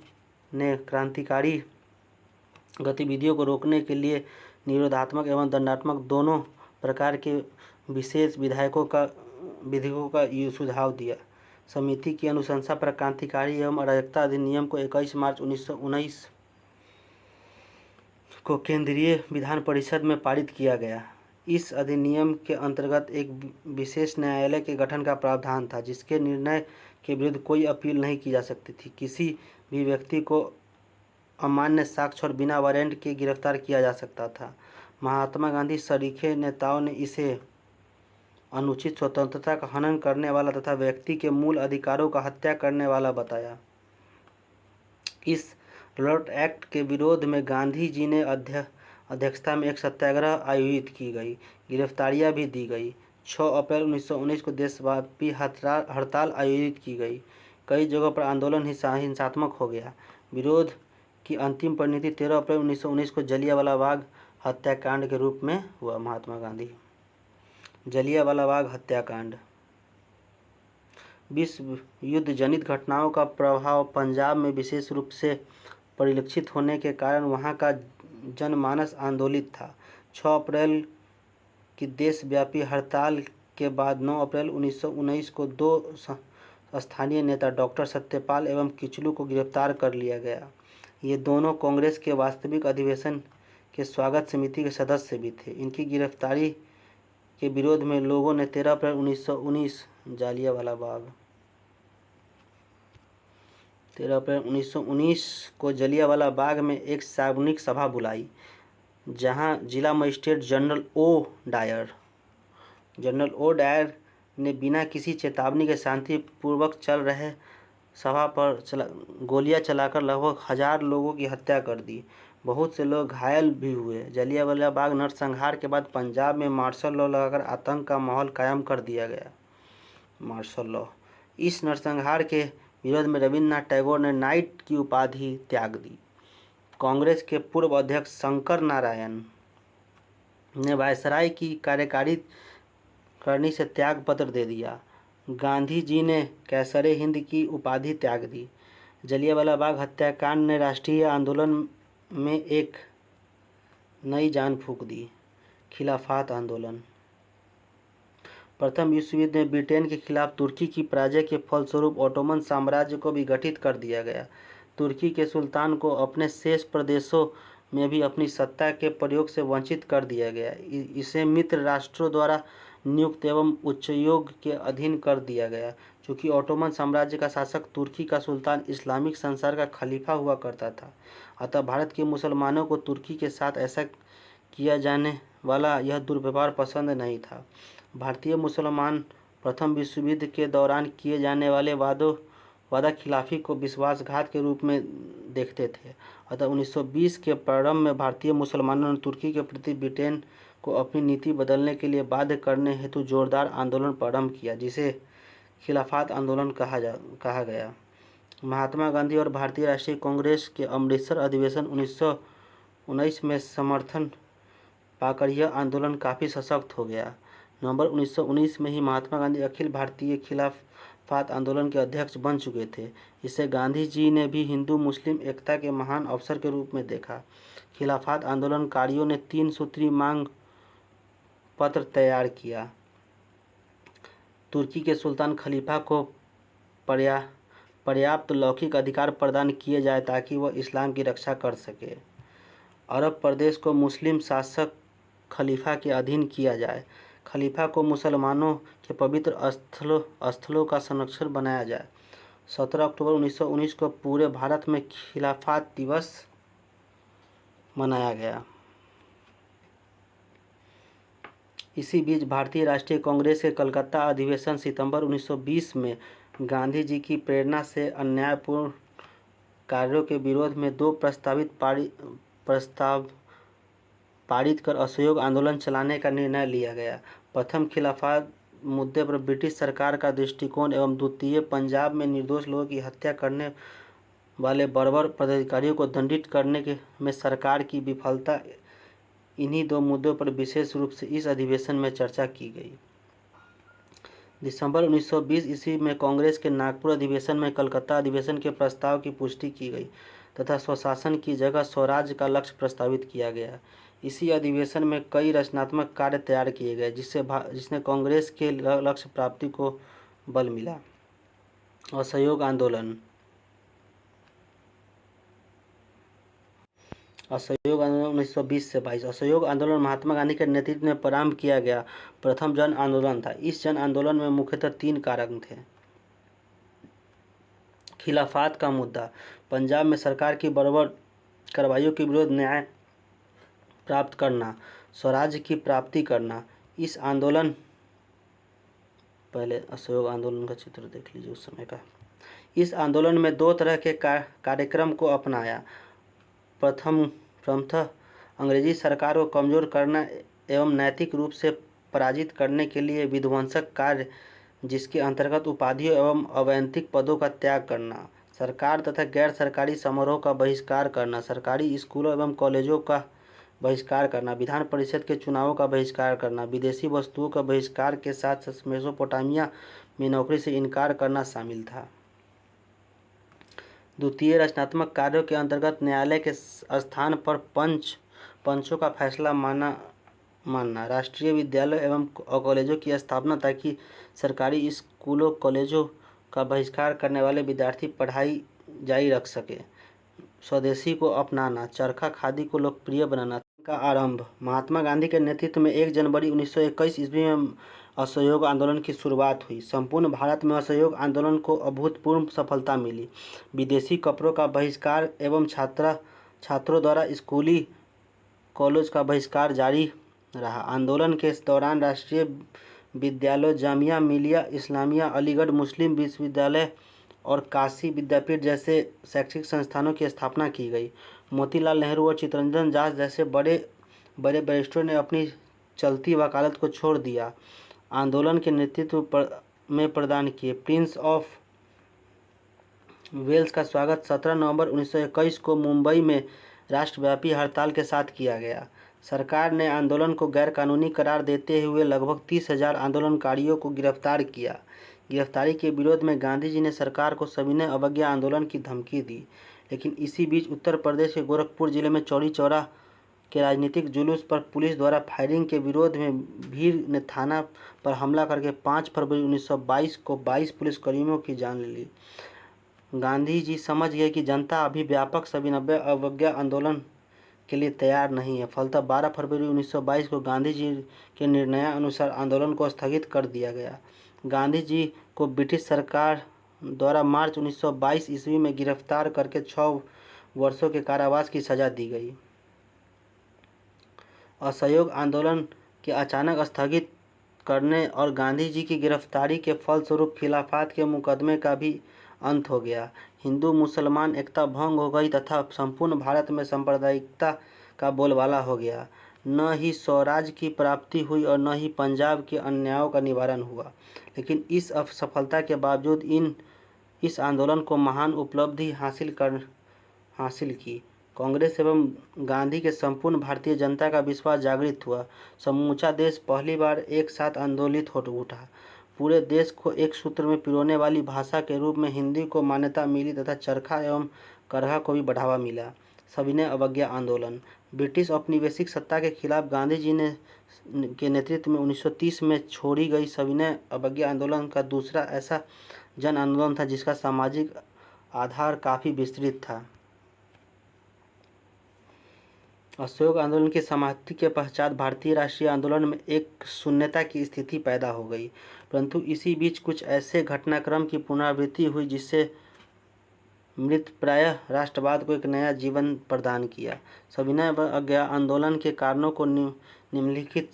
ने क्रांतिकारी गतिविधियों को रोकने के लिए निरोधात्मक एवं दंडात्मक दोनों प्रकार के विशेष विधेयकों का सुझाव दिया। समिति की अनुशंसा पर क्रांतिकारी एवं अराजकता अधिनियम को 21 मार्च 1919 को केंद्रीय विधान परिषद में पारित किया गया। इस अधिनियम के अंतर्गत एक विशेष न्यायालय के गठन का प्रावधान था, जिसके निर्णय के विरुद्ध कोई अपील नहीं की जा सकती थी। किसी भी व्यक्ति को अमान्य साक्ष्य और बिना वारंट के गिरफ्तार किया जा सकता था। महात्मा गांधी सरीखे नेताओं ने इसे अनुचित स्वतंत्रता का हनन करने वाला तथा व्यक्ति के मूल अधिकारों का हत्या करने वाला बताया। इस लॉर्ड एक्ट के विरोध में गांधी जी ने अध्यक्षता में एक सत्याग्रह आयोजित की गई। गिरफ्तारियां भी दी गई। 6 अप्रैल 1919 को देशव्यापी हड़ताल आयोजित की गई। कई जगहों पर आंदोलन हिंसात्मक हो गया। विरोध की अंतिम परिणति 13 अप्रैल 1919 को जलियांवाला बाग हत्याकांड के रूप में हुआ। महात्मा गांधी जलियांवाला बाग हत्याकांड। विश्व युद्ध जनित घटनाओं का प्रभाव पंजाब में विशेष रूप से परिलक्षित होने के कारण वहां का जनमानस आंदोलित था। 6 अप्रैल की देशव्यापी हड़ताल के बाद 9 अप्रैल 1919 को 2 स्थानीय नेता डॉक्टर सत्यपाल एवं किचलू को गिरफ्तार कर लिया गया। ये दोनों कांग्रेस के वास्तविक अधिवेशन के स्वागत समिति के सदस्य भी थे। इनकी गिरफ्तारी के विरोध में लोगों ने 13 अप्रैल 1919 जलियांवाला बाग 13 अप्रैल 1919 को जलियांवाला बाग में एक सार्वजनिक सभा बुलाई, जहां जिला मजिस्ट्रेट जनरल ओ डायर ने बिना किसी चेतावनी के शांतिपूर्वक चल रहे सभा पर गोलियां चलाकर लगभग 1000 लोगों की हत्या कर दी। बहुत से लोग घायल भी हुए। जलियांवाला बाग नरसंहार के बाद पंजाब में मार्शल लॉ लगाकर आतंक का माहौल कायम कर दिया गया। Martial law. इस नरसंहार के विरोध में रविन्द्रनाथ टैगोर ने नाइट की उपाधि त्याग दी। कांग्रेस के पूर्व अध्यक्ष शंकर नारायण ने वायसराय की कार्यकारी करनी से त्याग पत्र दे दिया। गांधी जी ने कैसरे हिंद की उपाधि त्याग दी। जलियांवाला बाग हत्याकांड ने राष्ट्रीय आंदोलन में एक नई जान फूंक दी। खिलाफत आंदोलन। प्रथम विश्व युद्ध में ब्रिटेन के खिलाफ तुर्की की पराजय के फलस्वरूप ओटोमन साम्राज्य को विघटित कर दिया गया। तुर्की के सुल्तान को अपने शेष प्रदेशों में भी अपनी सत्ता के प्रयोग से वंचित कर दिया गया। इसे मित्र राष्ट्रों द्वारा नियुक्त एवं उच्चायोग के अधीन कर दिया गया। चूँकि ओटोमन साम्राज्य का शासक तुर्की का सुल्तान इस्लामिक संसार का खलीफा हुआ करता था, अतः भारत के मुसलमानों को तुर्की के साथ ऐसा किया जाने वाला यह दुर्व्यवहार पसंद नहीं था। भारतीय मुसलमान प्रथम विश्व युद्ध के दौरान किए जाने वाले वादा खिलाफी को विश्वासघात के रूप में देखते थे। अतः 1920 के प्रारंभ में भारतीय मुसलमानों ने तुर्की के प्रति ब्रिटेन को अपनी नीति बदलने के लिए बाध्य करने हेतु जोरदार आंदोलन प्रारंभ किया, जिसे खिलाफत आंदोलन कहा गया। महात्मा गांधी और भारतीय राष्ट्रीय कांग्रेस के अमृतसर अधिवेशन 1919 में समर्थन पाकर यह आंदोलन काफ़ी सशक्त हो गया। नवंबर 1919 में ही महात्मा गांधी अखिल भारतीय खिलाफत आंदोलन के अध्यक्ष बन चुके थे। इसे गांधी जी ने भी हिंदू मुस्लिम एकता के महान अवसर के रूप में देखा। खिलाफत आंदोलनकारियों ने 3 सूत्री मांग पत्र तैयार किया। तुर्की के सुल्तान खलीफा को पर्याप्त लौकिक अधिकार प्रदान किए जाए ताकि वह इस्लाम की रक्षा कर सके। अरब प्रदेश को मुस्लिम शासक खलीफा के अधीन किया जाए। खलीफा को मुसलमानों के पवित्र स्थलों का संरक्षण बनाया जाए। 17 अक्टूबर 1919 को पूरे भारत में खिलाफत दिवस मनाया गया। इसी बीच भारतीय राष्ट्रीय कांग्रेस के कलकत्ता अधिवेशन सितंबर 1920 में गांधी जी की प्रेरणा से अन्यायपूर्ण कार्यों के विरोध में 2 प्रस्ताव पारित कर असहयोग आंदोलन चलाने का निर्णय लिया गया। प्रथम, खिलाफत मुद्दे पर ब्रिटिश सरकार का दृष्टिकोण एवं द्वितीय, पंजाब में निर्दोष लोगों की हत्या करने वाले बर्बर पदाधिकारियों को दंडित करने में सरकार की विफलता। इन्हीं 2 मुद्दों पर विशेष रूप से इस अधिवेशन में चर्चा की गई। दिसंबर 1920 ईस्वी में कांग्रेस के नागपुर अधिवेशन में कलकत्ता अधिवेशन के प्रस्ताव की पुष्टि की गई। तथा स्वशासन की जगह स्वराज का लक्ष्य प्रस्तावित किया गया। इसी अधिवेशन में कई रचनात्मक कार्य तैयार किए गए जिसने कांग्रेस के लक्ष्य प्राप्ति को बल मिला। असहयोग आंदोलन। असहयोग आंदोलन 1920 से 22। असहयोग आंदोलन महात्मा गांधी के नेतृत्व में प्रारंभ किया गया प्रथम जन आंदोलन था। इस जन आंदोलन में मुख्यतः 3 कारक थे। खिलाफत का मुद्दा, पंजाब में सरकार की बर्बर कार्रवाइयों के विरुद्ध न्याय प्राप्त करना, स्वराज्य की प्राप्ति करना। इस आंदोलन, पहले असहयोग आंदोलन का चित्र देख लीजिए उस समय का। इस आंदोलन में 2 तरह के कार्यक्रम को अपनाया। प्रथमतः अंग्रेजी सरकार को कमजोर करना एवं नैतिक रूप से पराजित करने के लिए विध्वंसक कार्य, जिसके अंतर्गत उपाधियों एवं अवैतनिक पदों का त्याग करना, सरकार तथा गैर सरकारी समारोह का बहिष्कार करना, सरकारी स्कूलों एवं कॉलेजों का बहिष्कार करना, विधान परिषद के चुनावों का बहिष्कार करना, विदेशी वस्तुओं का बहिष्कार के साथ मेसोपोटामिया में नौकरी से इनकार करना शामिल था। द्वितीय रचनात्मक कार्यों के अंतर्गत न्यायालय के स्थान पर पंचों का फैसला मानना, राष्ट्रीय विद्यालय एवं कॉलेजों की स्थापना ताकि सरकारी स्कूलों कॉलेजों का बहिष्कार करने वाले विद्यार्थी पढ़ाई जारी रख सके, स्वदेशी को अपनाना, चरखा खादी को लोकप्रिय बनाना का आरंभ। महात्मा गांधी के नेतृत्व में 1 जनवरी 1921 ईस्वी में असहयोग आंदोलन की शुरुआत हुई। संपूर्ण भारत में असहयोग आंदोलन को अभूतपूर्व सफलता मिली। विदेशी कपड़ों का बहिष्कार एवं छात्रों द्वारा स्कूली कॉलेज का बहिष्कार जारी रहा। आंदोलन के दौरान राष्ट्रीय विद्यालयों, जामिया मिलिया इस्लामिया, अलीगढ़ मुस्लिम विश्वविद्यालय और काशी विद्यापीठ जैसे शैक्षिक संस्थानों की स्थापना की गई। मोतीलाल नेहरू और चित्तरंजन दास जैसे बड़े बैरिस्टरों ने अपनी चलती वकालत को छोड़ दिया। आंदोलन के नेतृत्व में प्रदान किए। प्रिंस ऑफ वेल्स का स्वागत 17 नवंबर 1921 को मुंबई में राष्ट्रव्यापी हड़ताल के साथ किया गया। सरकार ने आंदोलन को गैरकानूनी करार देते हुए लगभग 30,000 आंदोलनकारियों को गिरफ्तार किया। गिरफ्तारी के विरोध में गांधी जी ने सरकार को सविनय अवज्ञा आंदोलन की धमकी दी। लेकिन इसी बीच उत्तर प्रदेश के गोरखपुर जिले में चौरी चौरा के राजनीतिक जुलूस पर पुलिस द्वारा फायरिंग के विरोध में भीड़ ने थाना पर हमला करके 5 फरवरी 1922 को 22 पुलिसकर्मियों की जान ले ली। गांधी जी समझ गए कि जनता अभी व्यापक सविनय अवज्ञा आंदोलन के लिए तैयार नहीं है। फलतः 12 फरवरी 1922 को गांधी जी के निर्णयानुसार आंदोलन को स्थगित कर दिया गया। गांधी जी को ब्रिटिश सरकार द्वारा मार्च 1922 ईस्वी में गिरफ्तार करके 6 वर्षों के कारावास की सजा दी गई। असहयोग आंदोलन के अचानक स्थगित करने और गांधी जी की गिरफ्तारी के फलस्वरूप खिलाफत के मुकदमे का भी अंत हो गया। हिंदू मुसलमान एकता भंग हो गई तथा संपूर्ण भारत में सांप्रदायिकता का बोलबाला हो गया। न ही स्वराज की प्राप्ति हुई और न ही पंजाब के अन्यायों का निवारण हुआ। लेकिन इस असफलता के बावजूद इस आंदोलन को महान उपलब्धि हासिल की। कांग्रेस एवं गांधी के संपूर्ण भारतीय जनता का विश्वास जागृत हुआ। समूचा देश पहली बार एक साथ आंदोलित हो उठा। पूरे देश को एक सूत्र में पिरोने वाली भाषा के रूप में हिंदी को मान्यता मिली तथा चरखा एवं करघा को भी बढ़ावा मिला। सविनय अवज्ञा आंदोलन। ब्रिटिश औपनिवेशिक सत्ता के खिलाफ गांधी जी के नेतृत्व में 1930 में छोड़ी गई सविनय अवज्ञा आंदोलन का दूसरा ऐसा जन आंदोलन था जिसका सामाजिक आधार काफ़ी विस्तृत था। असहयोग आंदोलन की समाप्ति के पश्चात भारतीय राष्ट्रीय आंदोलन में एक शून्यता की स्थिति पैदा हो गई, परंतु इसी बीच कुछ ऐसे घटनाक्रम की पुनरावृत्ति हुई जिससे मृतप्राय राष्ट्रवाद को एक नया जीवन प्रदान किया। सविनय अवज्ञा आंदोलन के कारणों को निम्नलिखित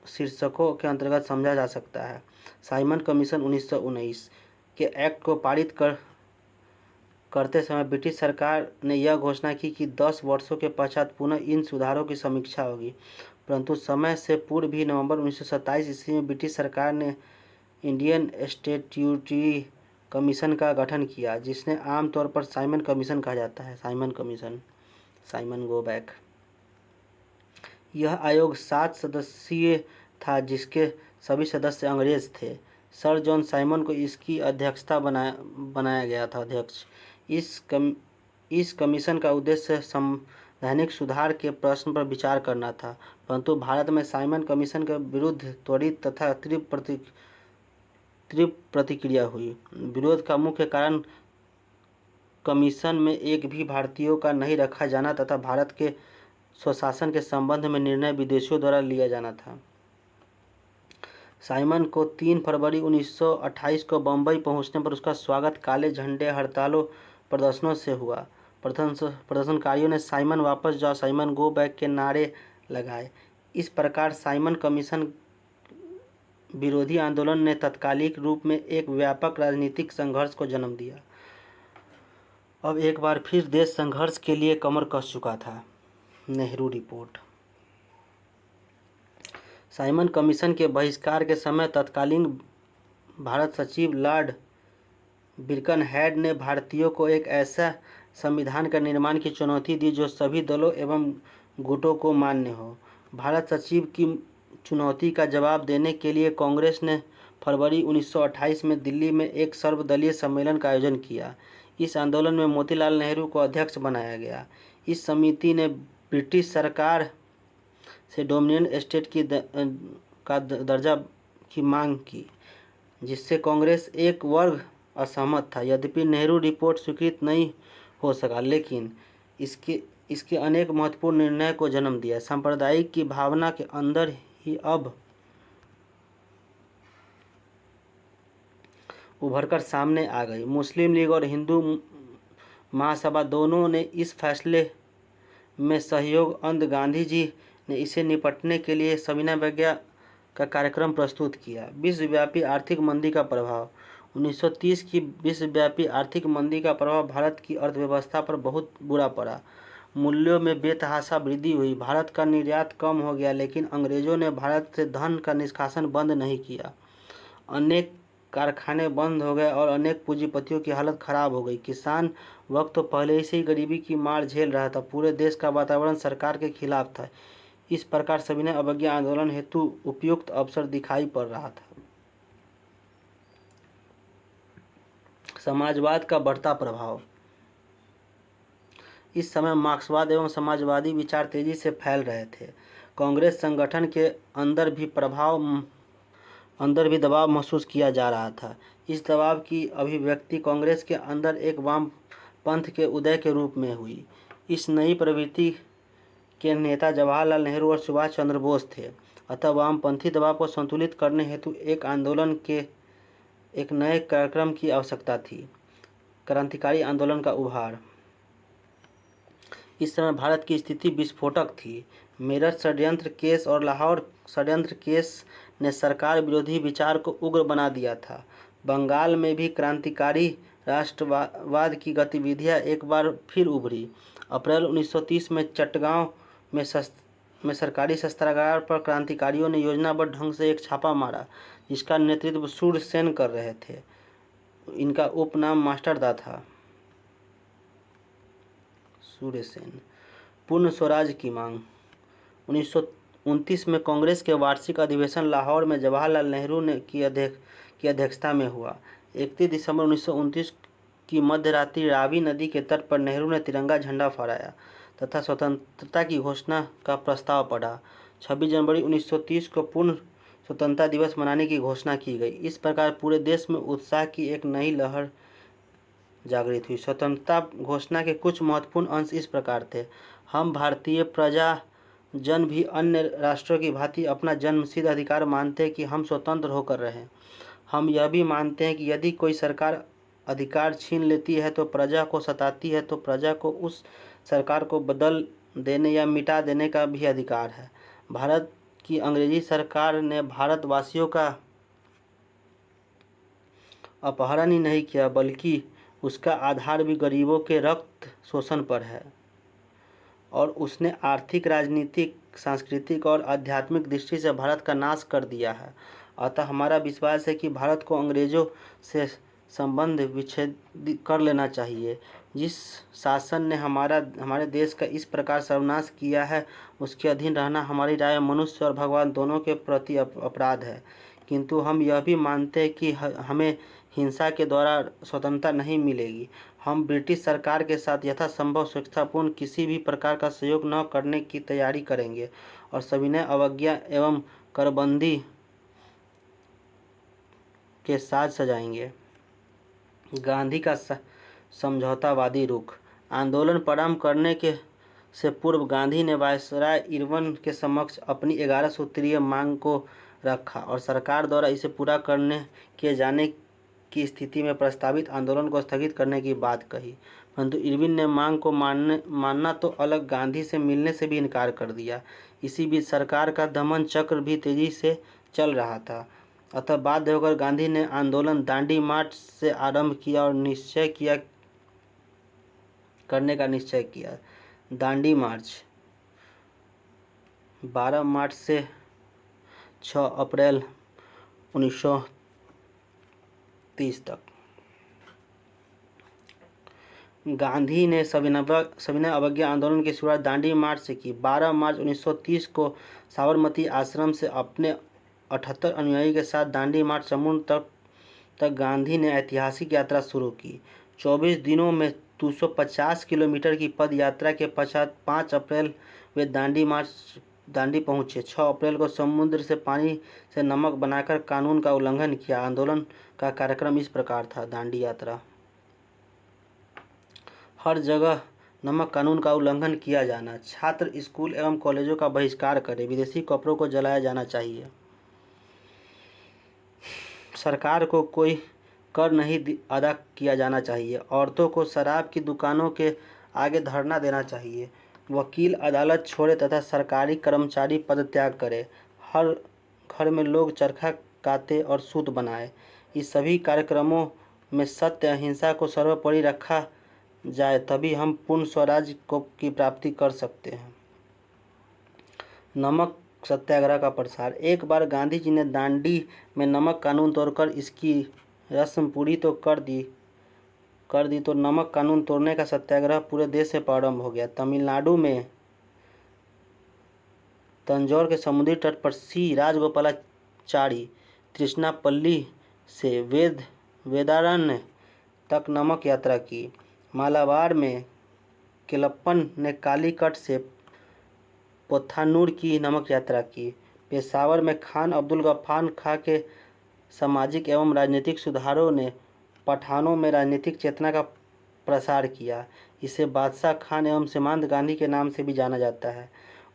शीर्षकों के अंतर्गत समझा जा सकता है। साइमन कमीशन 1919 के एक्ट को पारित करते समय ब्रिटिश सरकार ने यह घोषणा की कि 10 वर्षों के पश्चात पुनः इन सुधारों की समीक्षा होगी, परंतु समय से पूर्व भी नवंबर 1927 ईस्वी में ब्रिटिश सरकार ने इंडियन स्टैट्यूटरी कमीशन का गठन किया, जिसने आमतौर पर साइमन कमीशन कहा जाता है। Simon commission, Simon go back. यह आयोग 7 सदस्यीय था जिसके सभी सदस्य अंग्रेज थे। सर जॉन साइमन को इसकी अध्यक्षता बनाया गया था अध्यक्ष। इस कमीशन का उद्देश्य संवैधानिक सुधार के प्रश्न पर विचार करना था, परंतु भारत में साइमन कमीशन के विरुद्ध त्वरित तथा तीव्र प्रतिक्रिया हुई। विरोध का मुख्य कारण कमीशन में एक भी भारतीयों का नहीं रखा जाना तथा भारत के स्वशासन के संबंध में निर्णय विदेशियों द्वारा लिया जाना था। साइमन को 3 फरवरी 1928 को बम्बई पहुंचने पर उसका स्वागत काले झंडे, हड़तालों, प्रदर्शनों से हुआ। प्रदर्शनकारियों ने साइमन वापस जाओ, साइमन गो बैक के नारे लगाए। इस प्रकार साइमन कमीशन विरोधी आंदोलन ने तात्कालिक रूप में एक व्यापक राजनीतिक संघर्ष को जन्म दिया। अब एक बार फिर देश संघर्ष के लिए कमर कस चुका था। नेहरू रिपोर्ट। साइमन कमीशन के बहिष्कार के समय तत्कालीन भारत सचिव लॉर्ड बिरकनहेड ने भारतीयों को एक ऐसा संविधान का निर्माण की चुनौती दी जो सभी दलों एवं गुटों को मान्य हो। भारत सचिव की चुनौती का जवाब देने के लिए कांग्रेस ने फरवरी 1928 में दिल्ली में एक सर्वदलीय सम्मेलन का आयोजन किया। इस आंदोलन में मोतीलाल नेहरू को अध्यक्ष बनाया गया। इस समिति ने ब्रिटिश सरकार से डोमिनियन स्टेट का दर्जा की मांग की, जिससे कांग्रेस एक वर्ग असहमत था। यद्यपि नेहरू रिपोर्ट स्वीकृत नहीं हो सका, लेकिन इसके अनेक महत्वपूर्ण निर्णय को जन्म दिया। सांप्रदायिक की भावना के अंदर ही अब उभरकर सामने आ गई। मुस्लिम लीग और हिंदू महासभा दोनों ने इस फैसले में सहयोग अंद गांधी जी ने इसे निपटने के लिए सविनय अवज्ञा का कार्यक्रम प्रस्तुत किया। विश्वव्यापी आर्थिक मंदी का प्रभाव। 1930 की विश्वव्यापी आर्थिक मंदी का प्रभाव भारत की अर्थव्यवस्था पर बहुत बुरा पड़ा। मूल्यों में बेतहाशा वृद्धि हुई। भारत का निर्यात कम हो गया, लेकिन अंग्रेजों ने भारत से धन का निष्कासन बंद नहीं किया। अनेक कारखाने बंद हो गए और अनेक पूंजीपतियों की हालत खराब हो गई। किसान वक्त तो पहले से ही गरीबी की मार झेल रहा था। पूरे देश का वातावरण सरकार के खिलाफ था। इस प्रकार सविनय अवज्ञा आंदोलन हेतु उपयुक्त अवसर दिखाई पड़ रहा था। समाजवाद का बढ़ता प्रभाव। इस समय मार्क्सवाद एवं समाजवादी विचार तेजी से फैल रहे थे। कांग्रेस संगठन के अंदर भी दबाव महसूस किया जा रहा था। इस दबाव की अभिव्यक्ति कांग्रेस के अंदर एक वाम पंथ के उदय के रूप में हुई। इस नई प्रवृत्ति के नेता जवाहरलाल नेहरू और सुभाष चंद्र बोस थे। अतः वामपंथी दबाव को संतुलित करने हेतु एक आंदोलन के एक नए कार्यक्रम की आवश्यकता थी। क्रांतिकारी आंदोलन का उभार। इस समय भारत की स्थिति विस्फोटक थी। मेरठ षड्यंत्र केस और लाहौर षड्यंत्र केस ने सरकार विरोधी विचार को उग्र बना दिया था। बंगाल में भी क्रांतिकारी राष्ट्रवाद की गतिविधियां एक बार फिर उभरी। अप्रैल 1930 में चटगांव में सरकारी शस्त्रागार पर क्रांतिकारियों ने योजनाबद्ध ढंग से एक छापा मारा, जिसका नेतृत्व सूर्य सेन कर रहे थे। इनका उपनाम मास्टरदा था। सूर्य सेन। पूर्ण स्वराज की मांग। 1929 में कांग्रेस के वार्षिक अधिवेशन लाहौर में जवाहरलाल नेहरू ने की अध्यक्षता में हुआ। 31 दिसंबर 1929 की मध्य रात्रि रावी नदी के तट पर नेहरू ने तिरंगा झंडा फहराया तथा स्वतंत्रता की घोषणा का प्रस्ताव पढ़ा। 26 जनवरी 1930 को पूर्ण स्वतंत्रता दिवस मनाने की घोषणा की गई। इस प्रकार पूरे देश में उत्साह की एक नई लहर जागृत हुई। स्वतंत्रता घोषणा के कुछ महत्वपूर्ण अंश इस प्रकार थे। हम भारतीय प्रजा जन भी अन्य राष्ट्रों की भांति अपना जन्मसिद्ध अधिकार मानते हैं कि हम स्वतंत्र होकर रहें। हम यह भी मानते हैं कि यदि कोई सरकार अधिकार छीन लेती है तो प्रजा को सताती है, तो प्रजा को उस सरकार को बदल देने या मिटा देने का भी अधिकार है। भारत की अंग्रेजी सरकार ने भारतवासियों का अपहरण ही नहीं किया, बल्कि उसका आधार भी गरीबों के रक्त शोषण पर है और उसने आर्थिक, राजनीतिक, सांस्कृतिक और आध्यात्मिक दृष्टि से भारत का नाश कर दिया है। अतः हमारा विश्वास है कि भारत को अंग्रेजों से संबंध विच्छेद कर लेना चाहिए। जिस शासन ने हमारे देश का इस प्रकार सर्वनाश किया है, उसके अधीन रहना हमारी राय मनुष्य और भगवान दोनों के प्रति अपराध है। किंतु हम यह भी मानते हैं कि हमें हिंसा के द्वारा स्वतंत्रता नहीं मिलेगी। हम ब्रिटिश सरकार के साथ यथासंभव स्वेच्छापूर्ण किसी भी प्रकार का सहयोग न करने की तैयारी करेंगे और सविनय अवज्ञा एवं करबंदी के साथ सजाएंगे। गांधी का समझौतावादी रुख। आंदोलन प्रारंभ करने के से पूर्व गांधी ने वायसराय इरविन के समक्ष अपनी 11 सूत्रीय मांग को रखा और सरकार द्वारा इसे पूरा किए जाने की स्थिति में प्रस्तावित आंदोलन को स्थगित करने की बात कही, परंतु इरविन ने मांग को मानना तो अलग, गांधी से मिलने से भी इनकार कर दिया। इसी बीच सरकार का दमन चक्र भी तेजी से चल रहा था। अतः बाध्य होकर गांधी ने आंदोलन दांडी मार्च से आरंभ किया और करने का निश्चय किया। दांडी मार्च 12 मार्च से 6 अप्रैल 1930 तक। गांधी ने सविनय अवज्ञा आंदोलन की शुरुआत दांडी मार्च से की। 12 मार्च 1930 को साबरमती आश्रम से अपने 78 अनुयायी के साथ दांडी मार्च समुद्र तक गांधी ने ऐतिहासिक यात्रा शुरू की। 24 दिनों में 250 किलोमीटर की पद यात्रा के पश्चात 5 अप्रैल वे दांडी पहुंचे। 6 अप्रैल को समुद्र से पानी से नमक बनाकर कानून का उल्लंघन किया। आंदोलन का कार्यक्रम इस प्रकार था। दांडी यात्रा। हर जगह नमक कानून का उल्लंघन किया जाना। छात्र स्कूल एवं कॉलेजों का बहिष्कार करें। विदेशी कपड़ों को जलाया जाना चाहिए। सरकार को कोई कर नहीं अदा किया जाना चाहिए। औरतों को शराब की दुकानों के आगे धरना देना चाहिए। वकील अदालत छोड़े तथा सरकारी कर्मचारी पदत्याग करे। हर घर में लोग चरखा काते और सूत बनाए। इस सभी कार्यक्रमों में सत्य अहिंसा को सर्वोपरि रखा जाए, तभी हम पूर्ण स्वराज्य की प्राप्ति कर सकते हैं। नमक सत्याग्रह का प्रसार। एक बार गांधी जी ने दांडी में नमक कानून तोड़कर इसकी रस्म पूरी तो कर दी तो नमक कानून तोड़ने का सत्याग्रह पूरे देश से प्रारंभ हो गया। तमिलनाडु में तंजौर के समुद्री तट पर सी राजगोपालाचारी तृष्णापल्ली से वेदारण्य तक नमक यात्रा की। मालाबार में केलप्पन ने कालीकट से पोथानूर की नमक यात्रा की। पेशावर में खान अब्दुल गफ्फार खां के सामाजिक एवं राजनीतिक सुधारों ने पठानों में राजनीतिक चेतना का प्रसार किया। इसे बादशाह खान एवं सीमांत गांधी के नाम से भी जाना जाता है।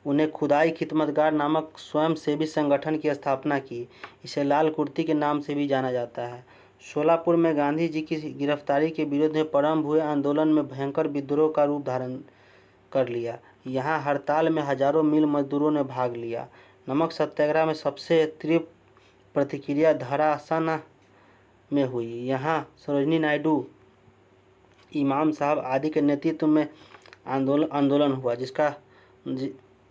उन्हें खुदाई खिदमतगार नामक स्वयंसेवी संगठन की स्थापना की। इसे लाल कुर्ती के नाम से भी जाना जाता है। शोलापुर में गांधी जी की गिरफ्तारी के विरोध में प्रारंभ हुए आंदोलन में भयंकर विद्रोह का रूप धारण कर लिया। यहाँ हड़ताल में हजारों मिल मजदूरों ने भाग लिया। नमक सत्याग्रह में सबसे तीव्र प्रतिक्रिया धरासना में हुई। यहाँ सरोजिनी नायडू, इमाम साहब आदि के नेतृत्व में आंदोलन हुआ,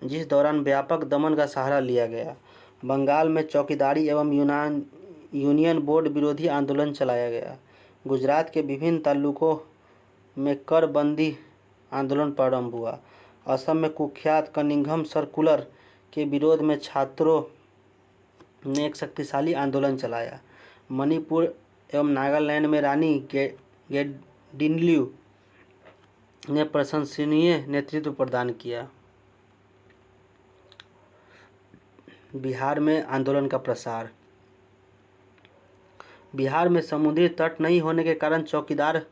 जिस दौरान व्यापक दमन का सहारा लिया गया। बंगाल में चौकीदारी एवं यूनियन बोर्ड विरोधी आंदोलन चलाया गया। गुजरात के विभिन्न तालुकों में कर बंदी आंदोलन प्रारंभ हुआ। असम में कुख्यात कनिंघम सर्कुलर के विरोध में छात्रों ने एक शक्तिशाली आंदोलन चलाया। मणिपुर एवं नागालैंड में रानी गेडिनल्यू ने प्रशंसनीय नेतृत्व प्रदान किया। बिहार में आंदोलन का प्रसार। बिहार में समुद्री तट नहीं होने के कारण चौकीदार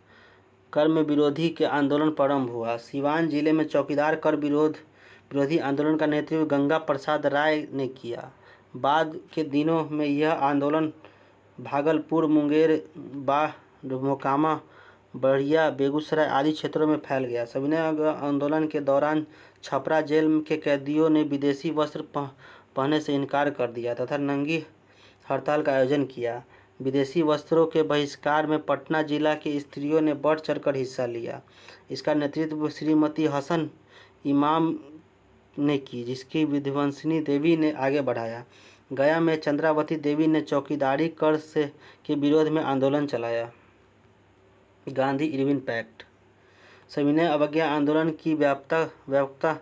कर में विरोधी के आंदोलन प्रारंभ हुआ। सिवान जिले में चौकीदार कर विरोधी आंदोलन का नेतृत्व गंगा प्रसाद राय ने किया। बाद के दिनों में यह आंदोलन भागलपुर, मुंगेर, मोकामा, बढ़िया, बेगूसराय आदि क्षेत्रों में फैल गया। सविनय आंदोलन के दौरान छपरा जेल के कैदियों ने विदेशी वस्त्र पहनने से इनकार कर दिया तथा नंगी हड़ताल का आयोजन किया। विदेशी वस्त्रों के बहिष्कार में पटना जिला की स्त्रियों ने बढ़ चढ़कर हिस्सा लिया। इसका नेतृत्व श्रीमती हसन इमाम ने की, जिसकी विध्वंसिनी देवी ने आगे बढ़ाया। गया में चंद्रावती देवी ने चौकीदारी कर के विरोध में आंदोलन चलाया। Gandhi Irwin pact. सविनय अवज्ञा आंदोलन की व्यापकता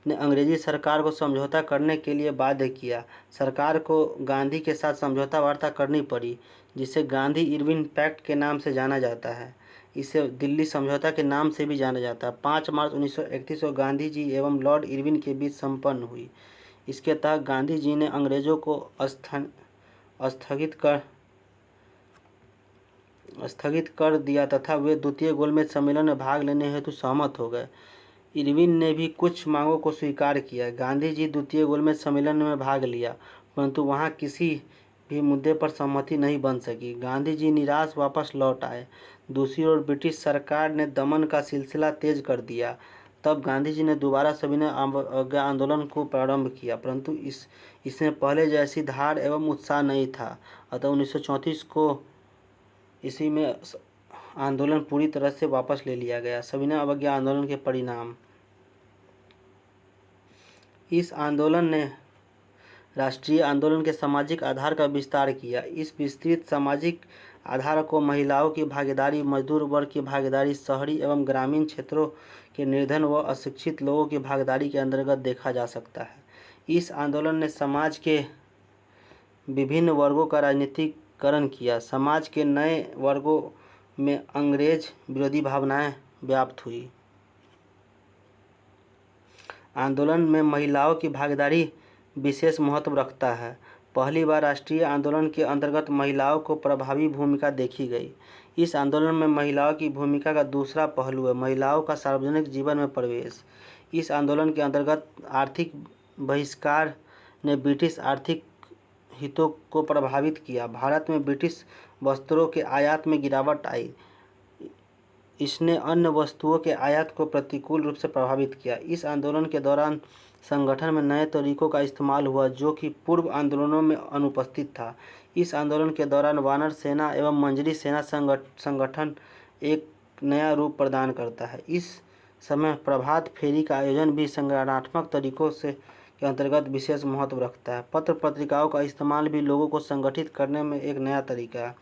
ने अंग्रेजी सरकार को समझौता करने के लिए बाध्य किया। सरकार को गांधी के साथ समझौता वार्ता करनी पड़ी, जिसे गांधी इरविन पैक्ट के नाम से जाना जाता है। इसे दिल्ली समझौता के नाम से भी जाना जाता है। 5 मार्च 1931 को गांधी जी एवं लॉर्ड इरविन के बीच संपन्न हुई। इसके तहत गांधी जी ने अंग्रेजों को स्थगित कर दिया तथा वे द्वितीय गोलमेज सम्मेलन में भाग लेने हेतु सहमत हो गए। इरविन ने भी कुछ मांगों को स्वीकार किया। गांधी जी द्वितीय गोलमेज सम्मेलन में भाग लिया, परंतु वहां किसी भी मुद्दे पर सहमति नहीं बन सकी। गांधी जी निराश वापस लौट आए। दूसरी ओर ब्रिटिश सरकार ने दमन का सिलसिला तेज कर दिया। तब गांधी जी ने दोबारा सविनय अवज्ञा आंदोलन को प्रारंभ किया, परंतु इसमें पहले जैसी धार एवं उत्साह नहीं था। अतः 1934 को इसी में आंदोलन पूरी तरह से वापस ले लिया गया। सविनय अवज्ञा आंदोलन के परिणाम। इस आंदोलन ने राष्ट्रीय आंदोलन के सामाजिक आधार का विस्तार किया। इस विस्तृत सामाजिक आधार को महिलाओं की भागीदारी, मजदूर वर्ग की भागीदारी, शहरी एवं ग्रामीण क्षेत्रों के निर्धन व अशिक्षित लोगों की भागीदारी के अंतर्गत देखा जा सकता है। इस आंदोलन ने समाज के विभिन्न वर्गों का राजनीतिकरण किया। समाज के नए वर्गों में अंग्रेज विरोधी भावनाएं व्याप्त हुई। आंदोलन में महिलाओं की भागीदारी विशेष महत्व रखता है। पहली बार राष्ट्रीय आंदोलन के अंतर्गत महिलाओं को प्रभावी भूमिका देखी गई। इस आंदोलन में महिलाओं की भूमिका का दूसरा पहलू है महिलाओं का सार्वजनिक जीवन में प्रवेश। इस आंदोलन के अंतर्गत आर्थिक बहिष्कार ने ब्रिटिश आर्थिक हितों को प्रभावित किया। भारत में ब्रिटिश वस्त्रों के आयात में गिरावट आई। इसने अन्य वस्तुओं के आयात को प्रतिकूल रूप से प्रभावित किया। इस आंदोलन के दौरान संगठन में नए तरीकों का इस्तेमाल हुआ, जो कि पूर्व आंदोलनों में अनुपस्थित था। इस आंदोलन के दौरान वानर सेना एवं मंजरी सेना संगठन एक नया रूप प्रदान करता है। इस समय प्रभात फेरी का आयोजन भी संगठनात्मक तरीकों के अंतर्गत विशेष महत्व रखता है। पत्र पत्रिकाओं का इस्तेमाल भी लोगों को संगठित करने में एक नया तरीका है।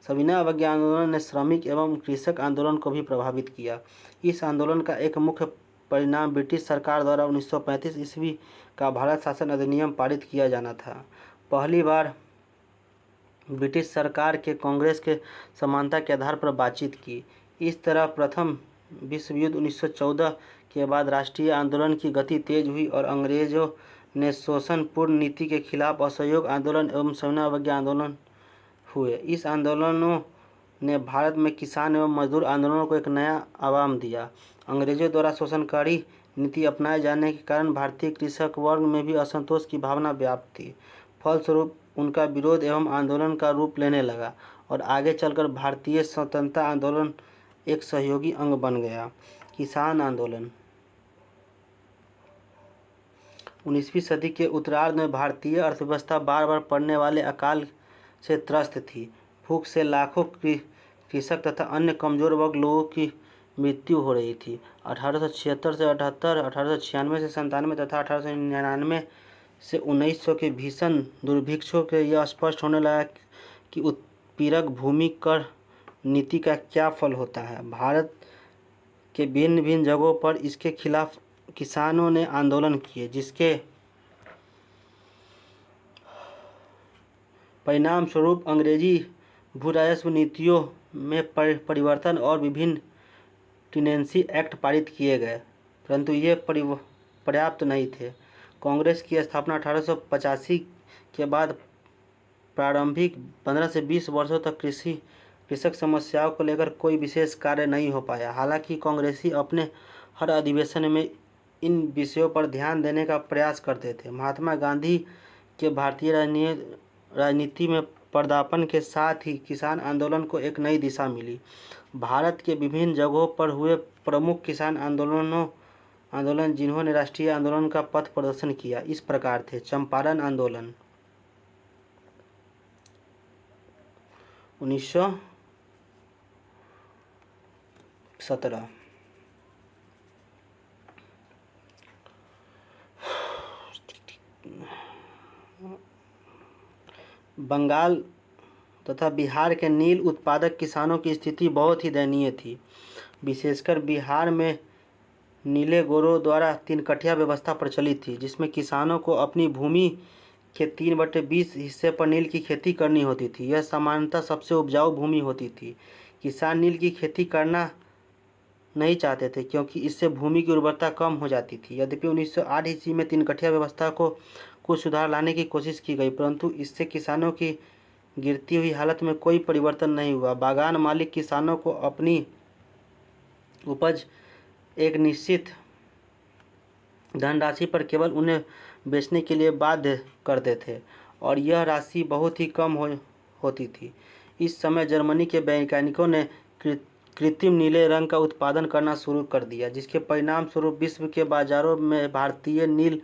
सविनय अवज्ञा आंदोलन ने श्रमिक एवं कृषक आंदोलन को भी प्रभावित किया। इस आंदोलन का एक मुख्य परिणाम ब्रिटिश सरकार द्वारा 1935 ईस्वी का भारत शासन अधिनियम पारित किया जाना था। पहली बार ब्रिटिश सरकार के कांग्रेस के समानता के आधार पर बातचीत की। इस तरह प्रथम विश्व युद्ध 1914 के बाद राष्ट्रीय आंदोलन की गति तेज हुई और अंग्रेजों ने शोषणपूर्ण नीति के खिलाफ असहयोग आंदोलन एवं सविनय अवज्ञा आंदोलन हुए। इस आंदोलनों ने भारत में किसान एवं मजदूर आंदोलनों को एक नया आयाम दिया। अंग्रेजों द्वारा शोषणकारी नीति अपनाए जाने के कारण भारतीय कृषक वर्ग में भी असंतोष की भावना व्याप्त थी। फलस्वरूप उनका विरोध एवं आंदोलन का रूप लेने लगा और आगे चलकर भारतीय स्वतंत्रता आंदोलन एक सहयोगी अंग बन गया। किसान आंदोलन 19वीं सदी के उत्तरार्ध में भारतीय अर्थव्यवस्था बार बार पड़ने वाले अकाल से त्रस्त थी। भूख से लाखों कृषक तथा अन्य कमजोर वर्ग लोगों की मृत्यु हो रही थी। 1876 से 78, 1896 से 97 तथा 1899 से 1900 के भीषण दुर्भिक्षों के यह स्पष्ट होने लगा कि उत्पीड़क भूमि कर नीति का क्या फल होता है। भारत के भिन्न भिन्न जगहों पर इसके खिलाफ किसानों ने आंदोलन किए, जिसके परिणाम स्वरूप अंग्रेजी भू राजस्व नीतियों में परिवर्तन और विभिन्न टेनेंसी एक्ट पारित किए गए, परंतु ये पर्याप्त नहीं थे। कांग्रेस की स्थापना 1885 के बाद प्रारंभिक 15 से 20 वर्षों तक कृषक समस्याओं को लेकर कोई विशेष कार्य नहीं हो पाया। हालांकि कांग्रेसी अपने हर अधिवेशन में इन विषयों पर ध्यान देने का प्रयास करते थे। महात्मा गांधी के भारतीय राजनीति में पदार्पण के साथ ही किसान आंदोलन को एक नई दिशा मिली। भारत के विभिन्न जगहों पर हुए प्रमुख किसान आंदोलन जिन्होंने राष्ट्रीय आंदोलन का पथ प्रदर्शन किया इस प्रकार थे। चंपारण आंदोलन 1917, बंगाल तथा बिहार के नील उत्पादक किसानों की स्थिति बहुत ही दयनीय थी। विशेषकर बिहार में नीले गोरों द्वारा 3 कठिया व्यवस्था प्रचलित थी, जिसमें किसानों को अपनी भूमि के 3/20 हिस्से पर नील की खेती करनी होती थी। यह सामान्यतः सबसे उपजाऊ भूमि होती थी। किसान नील की खेती करना नहीं चाहते थे क्योंकि इससे भूमि की उर्वरता कम हो जाती थी। यद्यपि 1908 ईस्वी में 3 कठिया व्यवस्था को कुछ सुधार लाने की कोशिश की गई, परंतु इससे किसानों की गिरती हुई हालत में कोई परिवर्तन नहीं हुआ। बागान मालिक किसानों को अपनी उपज एक निश्चित धनराशि पर केवल उन्हें बेचने के लिए बाध्य करते थे और यह राशि बहुत ही कम होती थी। इस समय जर्मनी के वैज्ञानिकों ने कृत्रिम नीले रंग का उत्पादन करना शुरू कर दिया, जिसके परिणाम स्वरूप विश्व के बाजारों में भारतीय नील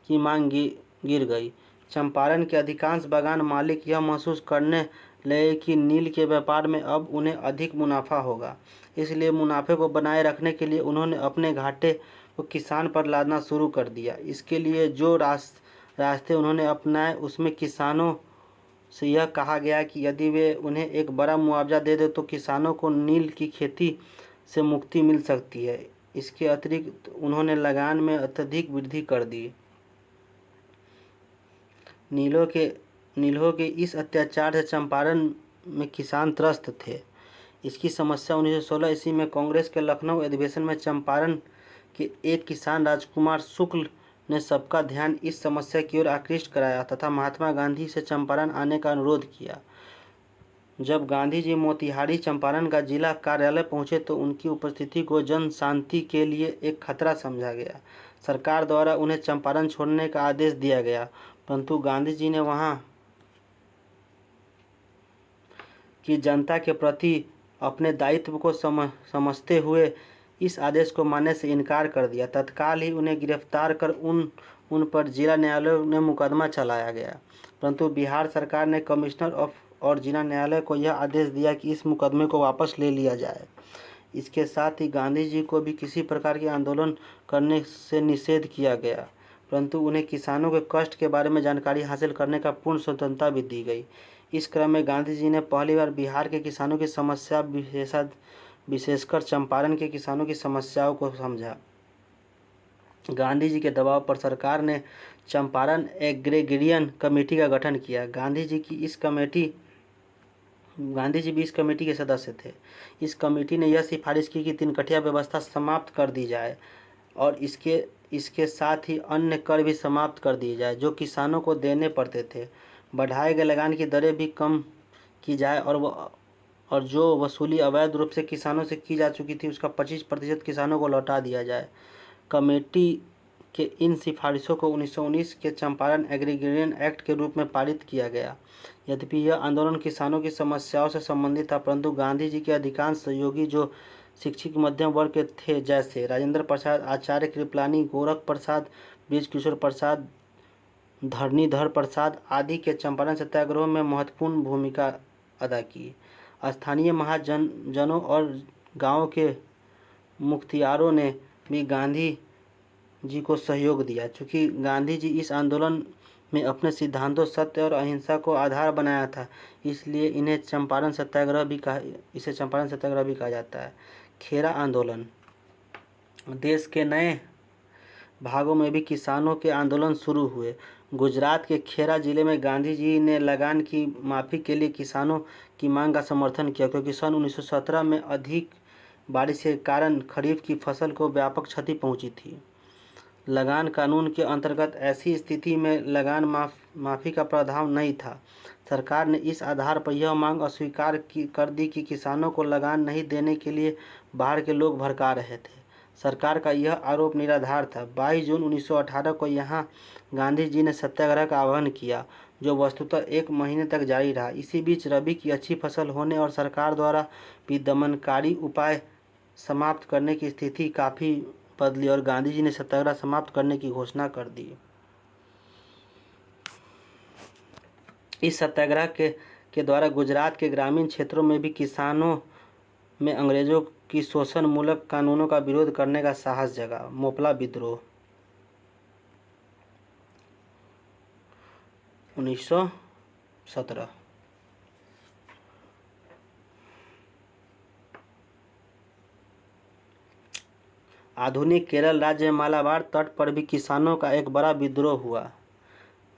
की मांग गिर गई। चंपारण के अधिकांश बागान मालिक यह महसूस करने लगे कि नील के व्यापार में अब उन्हें अधिक मुनाफा होगा। इसलिए मुनाफे को बनाए रखने के लिए उन्होंने अपने घाटे को किसान पर लादना शुरू कर दिया। इसके लिए जो रास्ते उन्होंने अपनाए उसमें किसानों से यह कहा गया कि यदि वे उन्हें एक बड़ा मुआवजा दे दे तो किसानों को नील की खेती से मुक्ति मिल सकती है। इसके अतिरिक्त उन्होंने लगान में अत्यधिक वृद्धि कर दी। नीलों के इस अत्याचार से चंपारण में किसान त्रस्त थे। इसकी समस्या 1916 ईस्वी में कांग्रेस के लखनऊ अधिवेशन में चंपारण के एक किसान राजकुमार शुक्ल ने सबका ध्यान इस समस्या की ओर आकृष्ट कराया तथा महात्मा गांधी से चंपारण आने का अनुरोध किया। जब गांधी जी मोतिहारी चंपारण का जिला कार्यालय पहुंचे तो उनकी उपस्थिति को जन शांति के लिए एक खतरा समझा गया। सरकार द्वारा उन्हें चंपारण छोड़ने का आदेश दिया गया, परंतु गांधी जी ने वहां की जनता के प्रति अपने दायित्व को समझते हुए इस आदेश को मानने से इनकार कर दिया। तत्काल ही उन्हें गिरफ्तार कर उन पर जिला न्यायालय में मुकदमा चलाया गया, परंतु बिहार सरकार ने कमिश्नर और जिला न्यायालय को यह आदेश दिया कि इस मुकदमे को वापस ले लिया जाए। इसके साथ ही गांधी जी को भी किसी प्रकार के आंदोलन करने से निषेध किया गया, परंतु उन्हें किसानों के कष्ट के बारे में जानकारी हासिल करने का पूर्ण स्वतंत्रता भी दी गई। इस क्रम में गांधी जी ने पहली बार बिहार के किसानों की समस्या, विशेषकर चंपारण के किसानों की समस्याओं को समझा। गांधी जी के दबाव पर सरकार ने चंपारण एग्रीगेरियन कमेटी का गठन किया। गांधी जी भी इस कमेटी के सदस्य थे। इस कमेटी ने यह सिफारिश की कि 3 कठिया व्यवस्था समाप्त कर दी जाए और इसके साथ ही अन्य कर भी समाप्त कर दिए जाए जो किसानों को देने पड़ते थे। बढ़ाए गए लगान की दरें भी कम की जाए और जो वसूली अवैध रूप से किसानों से की जा चुकी थी उसका 25% किसानों को लौटा दिया जाए। कमेटी के इन सिफारिशों को 1919 के चंपारण एग्रीगेरियन एक्ट के रूप में पारित किया गया। यद्यपि यह आंदोलन किसानों की समस्याओं से संबंधित था, परंतु गांधी जी के अधिकांश सहयोगी जो शिक्षित मध्यम वर्ग के थे, जैसे राजेंद्र प्रसाद, आचार्य कृपलानी, गोरख प्रसाद, बृज किशोर प्रसाद, धरणीधर प्रसाद आदि के चंपारण सत्याग्रह में महत्वपूर्ण भूमिका अदा की। स्थानीय महाजनों और गांव के मुखियारों ने भी गांधी जी को सहयोग दिया। चूँकि गांधी जी इस आंदोलन में अपने सिद्धांतों सत्य और अहिंसा को आधार बनाया था, इसलिए इसे चंपारण सत्याग्रह भी कहा जाता है। खेरा आंदोलन। देश के नए भागों में भी किसानों के आंदोलन शुरू हुए। गुजरात के खेरा जिले में गांधी जी ने लगान की माफ़ी के लिए किसानों की मांग का समर्थन किया, क्योंकि सन 1917 में अधिक बारिश के कारण खरीफ की फसल को व्यापक क्षति पहुंची थी। लगान कानून के अंतर्गत ऐसी स्थिति में लगान माफ़ी का प्रावधान नहीं था। सरकार ने इस आधार पर यह मांग अस्वीकार कर दी कि किसानों को लगान नहीं देने के लिए बाहर के लोग भड़का रहे थे। सरकार का यह आरोप निराधार था। 22 जून 1918 को यहाँ गांधी जी ने सत्याग्रह का आह्वान किया, जो वस्तुतः 1 महीने तक जारी रहा। इसी बीच रबी की अच्छी फसल होने और सरकार द्वारा भी दमनकारी उपाय समाप्त करने की स्थिति काफ़ी बदली और गांधी जी ने सत्याग्रह समाप्त करने की घोषणा कर दी। इस सत्याग्रह के द्वारा गुजरात के ग्रामीण क्षेत्रों में भी किसानों में अंग्रेजों की शोषण मूलक कानूनों का विरोध करने का साहस जगा। मोपला विद्रोह 1917। आधुनिक केरल राज्य में मालाबार तट पर भी किसानों का एक बड़ा विद्रोह हुआ,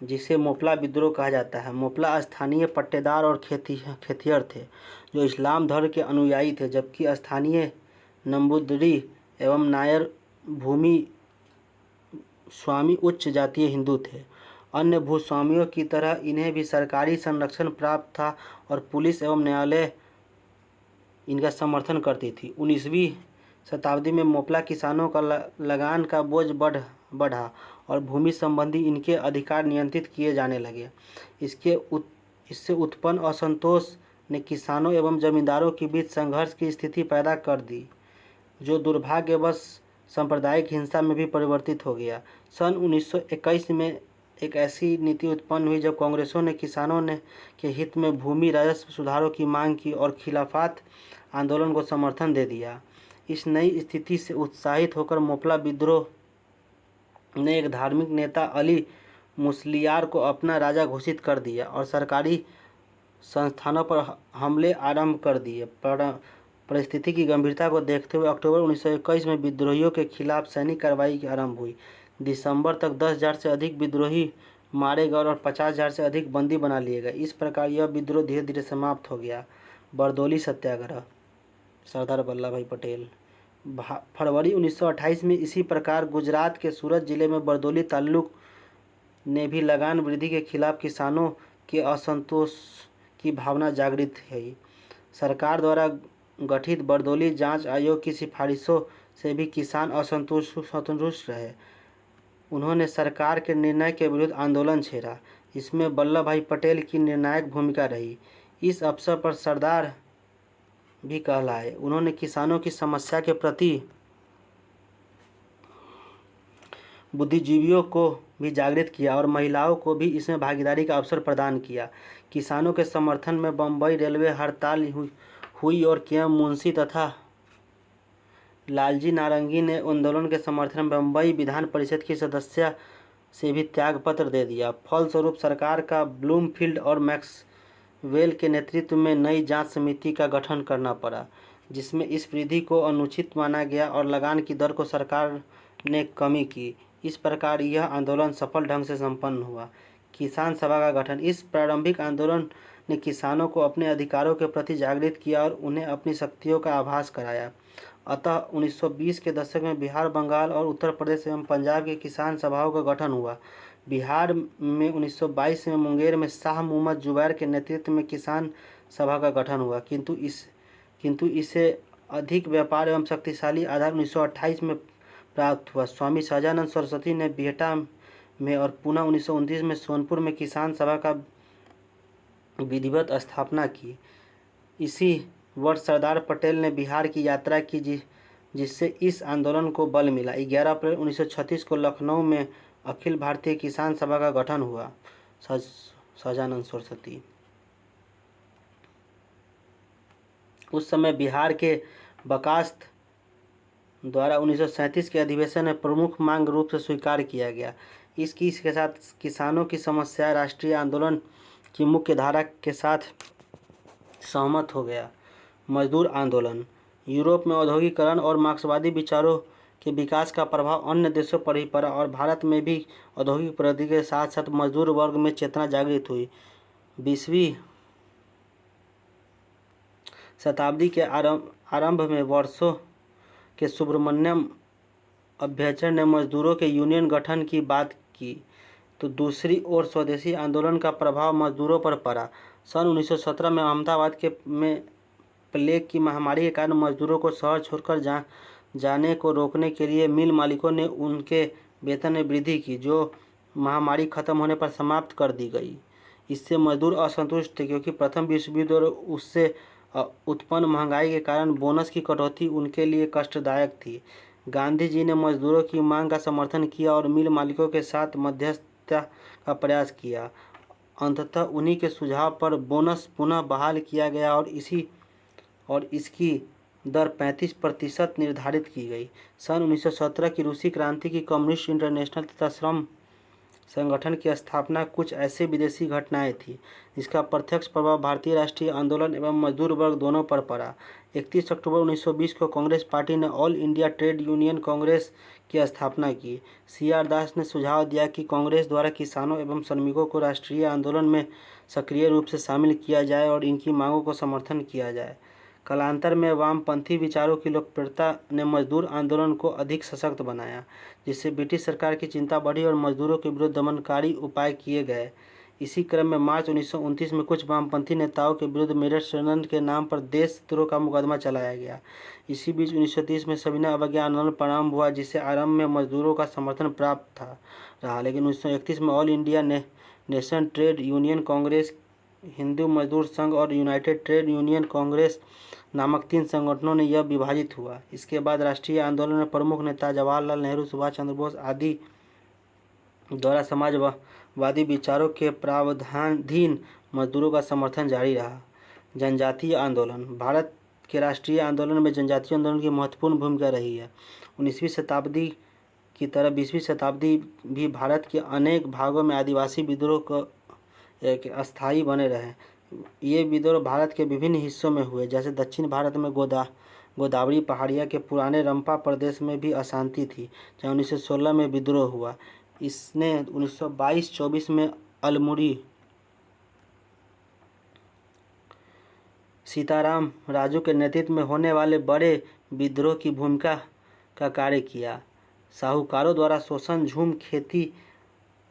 जिसे मोपला विद्रोह कहा जाता है। मोपला स्थानीय पट्टेदार और खेतिहर थे जो इस्लाम धर्म के अनुयायी थे, जबकि स्थानीय नंबूदरी एवं नायर भूमि स्वामी उच्च जातीय हिंदू थे। अन्य भूस्वामियों की तरह इन्हें भी सरकारी संरक्षण प्राप्त था और पुलिस एवं न्यायालय इनका समर्थन करती थी। 19वीं शताब्दी में मोपला किसानों का लगान का बोझ बढ़ा और भूमि संबंधी इनके अधिकार नियंत्रित किए जाने लगे। इससे उत्पन्न असंतोष ने किसानों एवं जमींदारों के बीच संघर्ष की स्थिति पैदा कर दी, जो दुर्भाग्यवश सांप्रदायिक हिंसा में भी परिवर्तित हो गया। सन 1921 में एक ऐसी नीति उत्पन्न हुई जब कांग्रेसों ने किसानों के हित में भूमि राजस्व सुधारों की मांग की और खिलाफत आंदोलन को समर्थन दे दिया। इस नई स्थिति से उत्साहित होकर मोपला विद्रोह ने एक धार्मिक नेता अली मुस्लियार को अपना राजा घोषित कर दिया और सरकारी संस्थानों पर हमले आरंभ कर दिए। परिस्थिति की गंभीरता को देखते हुए अक्टूबर 1921 में विद्रोहियों के खिलाफ सैनिक कार्रवाई आरंभ हुई। दिसंबर तक 10,000 से अधिक विद्रोही मारे गए और 50,000 से अधिक बंदी बना लिए गए। इस प्रकार यह विद्रोह धीरे धीरे समाप्त हो गया। बरदौली सत्याग्रह, सरदार वल्लभ भाई पटेल। फरवरी 1928 में इसी प्रकार गुजरात के सूरत जिले में बरदौली ताल्लुक ने भी लगान वृद्धि के खिलाफ किसानों के असंतोष की भावना जागृत की। सरकार द्वारा गठित बरदौली जांच आयोग की सिफारिशों से भी किसान असंतुष्ट रहे। उन्होंने सरकार के निर्णय के विरुद्ध आंदोलन छेड़ा। इसमें वल्लभ भाई पटेल की निर्णायक भूमिका रही। इस अवसर पर सरदार भी कहलाए। उन्होंने किसानों की समस्या के प्रति बुद्धिजीवियों को भी जागृत किया और महिलाओं को भी इसमें भागीदारी का अवसर प्रदान किया। किसानों के समर्थन में बम्बई रेलवे हड़ताल हुई और के एम मुंशी तथा लालजी नारंगी ने आंदोलन के समर्थन में बम्बई विधान परिषद की सदस्यता से भी त्यागपत्र दे दिया। फलस्वरूप सरकार का ब्लूमफील्ड और मैक्सवेल के नेतृत्व में नई जांच समिति का गठन करना पड़ा, जिसमें इस वृद्धि को अनुचित माना गया और लगान की दर को सरकार ने कमी की। इस प्रकार यह आंदोलन सफल ढंग से संपन्न हुआ। किसान सभा का गठन। इस प्रारंभिक आंदोलन ने किसानों को अपने अधिकारों के प्रति जागृत किया और उन्हें अपनी शक्तियों का आभास कराया। अतः 1920 के दशक में बिहार, बंगाल और उत्तर प्रदेश एवं पंजाब के किसान सभाओं का गठन हुआ। बिहार में 1922 में मुंगेर में शाह मोहम्मद जुबैर के नेतृत्व में किसान सभा का गठन हुआ, किंतु इसे अधिक व्यापार एवं शक्तिशाली आधार 1928 में प्राप्त हुआ। स्वामी सहजानंद सरस्वती ने बिहटा में और पुनः 1929 में सोनपुर में किसान सभा का विधिवत स्थापना की। इसी वर्ष सरदार पटेल ने बिहार की यात्रा की, जिससे इस आंदोलन को बल मिला। 11 अप्रैल 1936 को लखनऊ में अखिल भारतीय किसान सभा का गठन हुआ। सहजानंद सरस्वती उस समय बिहार के बकास्त द्वारा 1937 के अधिवेशन में प्रमुख मांग रूप से स्वीकार किया गया। इसके साथ किसानों की समस्या राष्ट्रीय आंदोलन की मुख्य धारा के साथ सहमत हो गया। मजदूर आंदोलन। यूरोप में औद्योगिकरण और मार्क्सवादी विचारों के विकास का प्रभाव अन्य देशों पर ही पड़ा और भारत में भी औद्योगिक प्रगति के साथ साथ मजदूर वर्ग में चेतना जागृत हुई। 20वीं शताब्दी के आरंभ में वर्षों के सुब्रमण्यम अभ्यंकर ने मजदूरों के यूनियन गठन की बात की, तो दूसरी ओर स्वदेशी आंदोलन का प्रभाव मजदूरों पर पड़ा। सन 1917 में अहमदाबाद में प्लेग की महामारी के कारण मजदूरों को शहर छोड़कर जाने को रोकने के लिए मिल मालिकों ने उनके वेतन में वृद्धि की, जो महामारी खत्म होने पर समाप्त कर दी गई। इससे मजदूर असंतुष्ट थे, क्योंकि प्रथम विश्व युद्ध और उससे उत्पन्न महंगाई के कारण बोनस की कटौती उनके लिए कष्टदायक थी। गांधी जी ने मजदूरों की मांग का समर्थन किया और मिल मालिकों के साथ मध्यस्थता का प्रयास किया। अंततः उन्हीं के सुझाव पर बोनस पुनः बहाल किया गया और इसकी दर 35% निर्धारित की गई। सन 1917 की रूसी क्रांति की कम्युनिस्ट इंटरनेशनल तथा श्रम संगठन की स्थापना कुछ ऐसे विदेशी घटनाएं थी जिसका प्रत्यक्ष प्रभाव भारतीय राष्ट्रीय आंदोलन एवं मजदूर वर्ग दोनों पर पड़ा। 31 अक्टूबर 1920 को कांग्रेस पार्टी ने all India trade union Congress की स्थापना की। CR दास ने सुझाव दिया कि कांग्रेस द्वारा किसानों एवं श्रमिकों को राष्ट्रीय आंदोलन में सक्रिय रूप से शामिल किया जाए और इनकी मांगों को समर्थन किया जाए। कालांतर में वामपंथी विचारों की लोकप्रियता ने मजदूर आंदोलन को अधिक सशक्त बनाया, जिससे ब्रिटिश सरकार की चिंता बढ़ी और मजदूरों के विरुद्ध दमनकारी उपाय किए गए। इसी क्रम में मार्च 1929 में कुछ वामपंथी नेताओं के विरुद्ध मेरठ षड्यंत्र के नाम पर देशद्रोह का मुकदमा चलाया गया। इसी बीच 1930 में सविनय अवज्ञा आंदोलन प्रारंभ हुआ, जिसे आरंभ में मजदूरों का समर्थन प्राप्त रहा, लेकिन 1931 में all India nation trade union Congress, Hindu मजदूर संघ और यूनाइटेड ट्रेड यूनियन कांग्रेस नामक 3 संगठनों ने यह विभाजित हुआ। इसके बाद राष्ट्रीय आंदोलन में प्रमुख नेता जवाहरलाल नेहरू, सुभाष चंद्र बोस आदि द्वारा समाजवादी विचारों के प्रावधानाधीन मजदूरों का समर्थन जारी रहा। जनजातीय आंदोलन। भारत के राष्ट्रीय आंदोलन में जनजातीय आंदोलन की महत्वपूर्ण भूमिका रही है। 19वीं शताब्दी की तरह 20वीं शताब्दी भी भारत के अनेक भागों में आदिवासी विद्रोह एक अस्थायी बने रहे। ये विद्रोह भारत के विभिन्न हिस्सों में हुए, जैसे दक्षिण भारत में गोदावरी पहाड़िया के पुराने रंपा प्रदेश में भी अशांति थी, जहाँ 1916 में विद्रोह हुआ। इसने 1922-24 में अलमुरी सीताराम राजू के नेतृत्व में होने वाले बड़े विद्रोह की भूमिका का कार्य किया। साहूकारों द्वारा शोषण, झूम खेती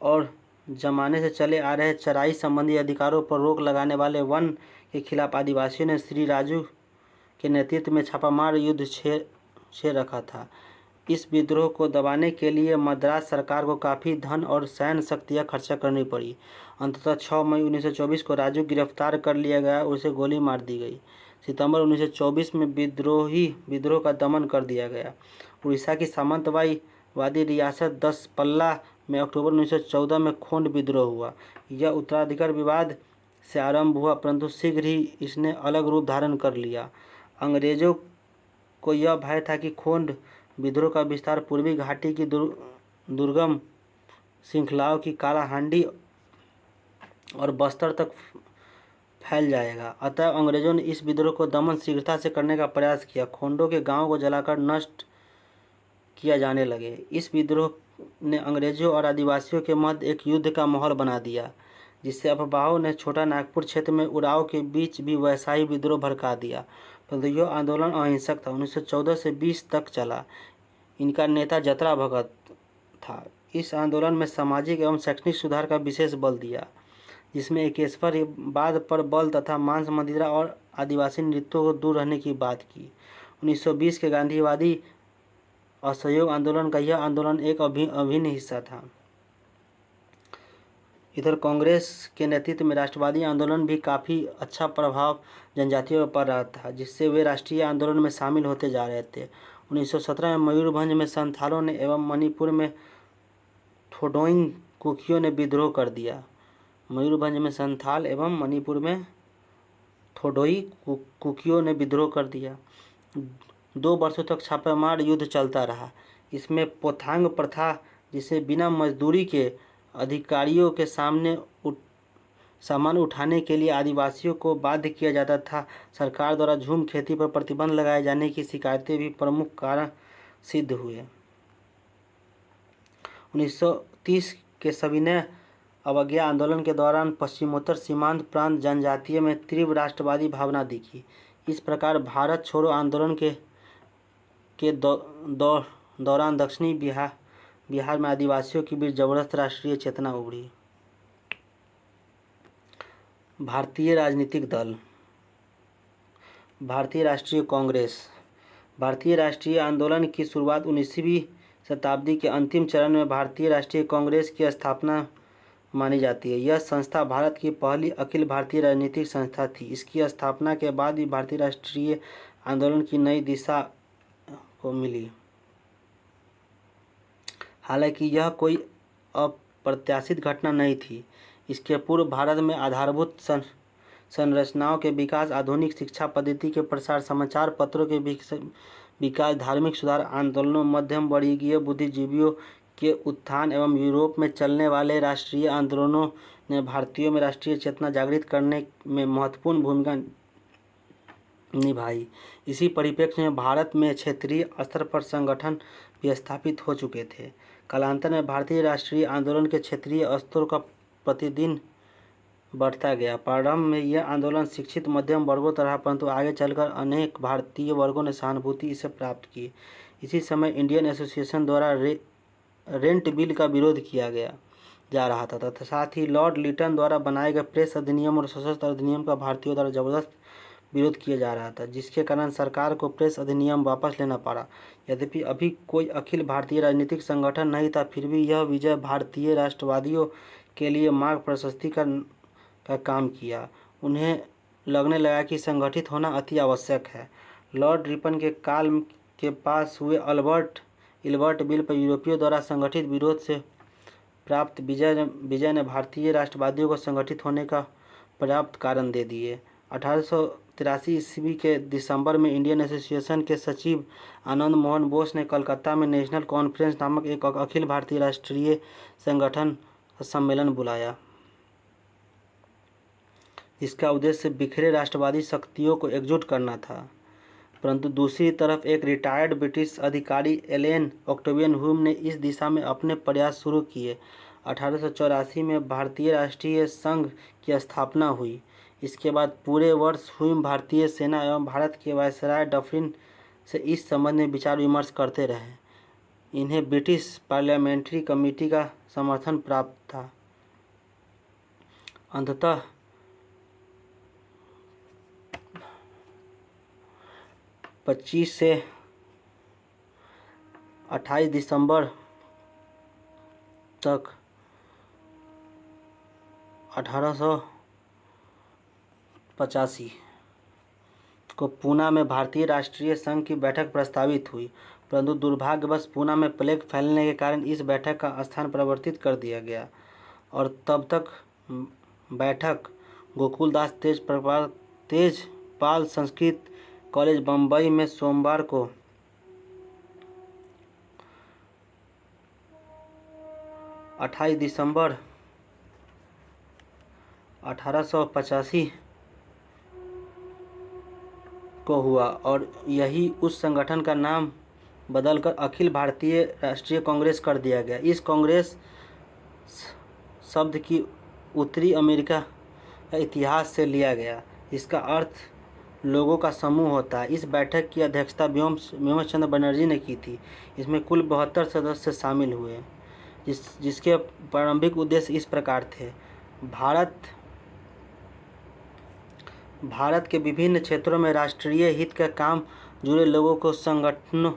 और जमाने से चले आ रहे चराई संबंधी अधिकारों पर रोक लगाने वाले वन के खिलाफ आदिवासियों ने श्री राजू के नेतृत्व में छापामार युद्ध छेड़ रखा था। इस विद्रोह को दबाने के लिए मद्रास सरकार को काफ़ी धन और सैन्य शक्तियाँ खर्चा करनी पड़ी। अंततः 6 मई 1924 को राजू गिरफ्तार कर लिया गया और उसे गोली मार दी गई। सितंबर 1924 में विद्रोह का दमन कर दिया गया। उड़ीसा की सामंतवादी रियासत दसपल्ला में अक्टूबर 1914 में खोंड विद्रोह हुआ। यह उत्तराधिकार विवाद से आरंभ हुआ, परंतु शीघ्र ही इसने अलग रूप धारण कर लिया। अंग्रेजों को यह भय था कि खोंड विद्रोह का विस्तार पूर्वी घाटी की दुर्गम श्रृंखलाओं की कालाहांडी और बस्तर तक फैल जाएगा। अतः अंग्रेजों ने इस विद्रोह को दमन शीघ्रता से करने का प्रयास किया। खोंडों के गांवों को जलाकर नष्ट किया जाने लगे। इस विद्रोह ने अंग्रेजों और आदिवासियों के मध्य एक युद्ध का माहौल बना दिया, जिससे अफवाहों ने छोटा नागपुर क्षेत्र में उराव के बीच भी वैसा ही विद्रोह भड़का दिया। परंतु यह आंदोलन अहिंसक था। 1914 से 20 तक चला। इनका नेता जतरा भगत था। इस आंदोलन में सामाजिक एवं शैक्षणिक सुधार का विशेष बल दिया, जिसमें एकेश्वरवाद पर बल तथा मांस मदिरा और आदिवासी नृत्यों को दूर रहने की बात की। 1920 के गांधीवादी असहयोग आंदोलन का यह आंदोलन एक अभिन्न हिस्सा था। इधर कांग्रेस के नेतृत्व में राष्ट्रवादी आंदोलन भी काफ़ी अच्छा प्रभाव जनजातियों पर रहा था, जिससे वे राष्ट्रीय आंदोलन में शामिल होते जा रहे थे। 1917 में मयूरभंज में संथालों ने एवं मणिपुर में थोडोइंग कुकियों ने विद्रोह कर दिया। मयूरभंज में संथाल एवं मणिपुर में थोडोई कुकियों ने विद्रोह कर दिया। 2 वर्षों तक छापेमार युद्ध चलता रहा। इसमें पोथांग प्रथा, जिसे बिना मजदूरी के अधिकारियों के सामान उठाने के लिए आदिवासियों को बाध्य किया जाता था, सरकार द्वारा झूम खेती पर प्रतिबंध लगाए जाने की शिकायतें भी प्रमुख कारण सिद्ध हुए। 1930 के सविनय अवज्ञा आंदोलन के दौरान पश्चिमोत्तर सीमांत प्रांत जनजातीय में तीव्र राष्ट्रवादी भावना दिखी। इस प्रकार भारत छोड़ो आंदोलन के दौरान दक्षिणी बिहार में आदिवासियों के बीच जबरदस्त राष्ट्रीय चेतना उभरी। भारतीय राजनीतिक दल। भारतीय राष्ट्रीय कांग्रेस। भारतीय राष्ट्रीय आंदोलन की शुरुआत 19वीं शताब्दी के अंतिम चरण में भारतीय राष्ट्रीय कांग्रेस की स्थापना मानी जाती है। यह संस्था भारत की पहली अखिल भारतीय राजनीतिक संस्था थी। इसकी स्थापना के बाद भी भारतीय राष्ट्रीय आंदोलन की नई दिशा को मिली। हालांकि यह कोई अप्रत्याशित घटना नहीं थी। इसके पूर्व भारत में आधारभूत संरचनाओं के विकास, आधुनिक शिक्षा पद्धति के प्रसार, समाचार पत्रों के विकास, धार्मिक सुधार आंदोलनों, मध्यम वर्गीय बुद्धिजीवियों के उत्थान एवं यूरोप में चलने वाले राष्ट्रीय आंदोलनों ने भारतीयों में राष्ट्रीय चेतना जागृत करने में महत्वपूर्ण भूमिका निभाई। इसी परिप्रेक्ष्य में भारत में क्षेत्रीय स्तर पर संगठन भी स्थापित हो चुके थे। कालांतर में भारतीय राष्ट्रीय आंदोलन के क्षेत्रीय स्तरों का प्रतिदिन बढ़ता गया। प्रारंभ में यह आंदोलन शिक्षित मध्यम वर्गों तक रहा, परंतु आगे चलकर अनेक भारतीय वर्गों ने सहानुभूति इसे प्राप्त की। इसी समय इंडियन एसोसिएशन द्वारा रेंट बिल का विरोध किया गया जा रहा था तथा साथ ही लॉर्ड लिटन द्वारा बनाए गए प्रेस अधिनियम और सशस्त्र अधिनियम का भारतीयों द्वारा जबरदस्त विरोध किया जा रहा था, जिसके कारण सरकार को प्रेस अधिनियम वापस लेना पड़ा। यद्यपि अभी कोई अखिल भारतीय राजनीतिक संगठन नहीं था, फिर भी यह विजय भारतीय राष्ट्रवादियों के लिए मार्ग प्रशस्ति का काम किया। उन्हें लगने लगा कि संगठित होना अति आवश्यक है। लॉर्ड रिपन के काल के पास हुए इल्बर्ट बिल पर यूरोपियों द्वारा संगठित विरोध से प्राप्त विजय ने भारतीय राष्ट्रवादियों को संगठित होने का पर्याप्त कारण दे दिए। 1883 ईस्वी के दिसंबर में इंडियन एसोसिएशन के सचिव आनंद मोहन बोस ने कलकत्ता में नेशनल कॉन्फ्रेंस नामक एक अखिल भारतीय राष्ट्रीय संगठन सम्मेलन बुलाया, जिसका उद्देश्य बिखरे राष्ट्रवादी शक्तियों को एकजुट करना था। परंतु दूसरी तरफ एक रिटायर्ड ब्रिटिश अधिकारी एलेन ऑक्टेवियन ह्यूम ने इस दिशा में अपने प्रयास शुरू किए। 1884 में भारतीय राष्ट्रीय संघ की स्थापना हुई। इसके बाद पूरे वर्ष ह्यूम भारतीय सेना एवं भारत के वायसराय डफरिन से इस संबंध में विचार विमर्श करते रहे। इन्हें ब्रिटिश पार्लियामेंट्री कमेटी का समर्थन प्राप्त था। अंततः 25 से 28 दिसंबर तक 1885 को पूना में भारतीय राष्ट्रीय संघ की बैठक प्रस्तावित हुई, परंतु दुर्भाग्यवश पूना में प्लेग फैलने के कारण इस बैठक का स्थान परिवर्तित कर दिया गया और तब तक बैठक गोकुलदास तेजपाल संस्कृत कॉलेज बम्बई में सोमवार को 28 दिसंबर 1885 को हुआ और यही उस संगठन का नाम बदलकर अखिल भारतीय राष्ट्रीय कांग्रेस कर दिया गया। इस कांग्रेस शब्द की उत्तरी अमेरिका का इतिहास से लिया गया, जिसका अर्थ लोगों का समूह होता है। इस बैठक की अध्यक्षता व्योम चंद्र बनर्जी ने की थी। इसमें कुल 72 सदस्य शामिल हुए, जिसके प्रारंभिक उद्देश्य इस प्रकार थे। भारत के विभिन्न क्षेत्रों में राष्ट्रीय हित के काम जुड़े लोगों को संगठनों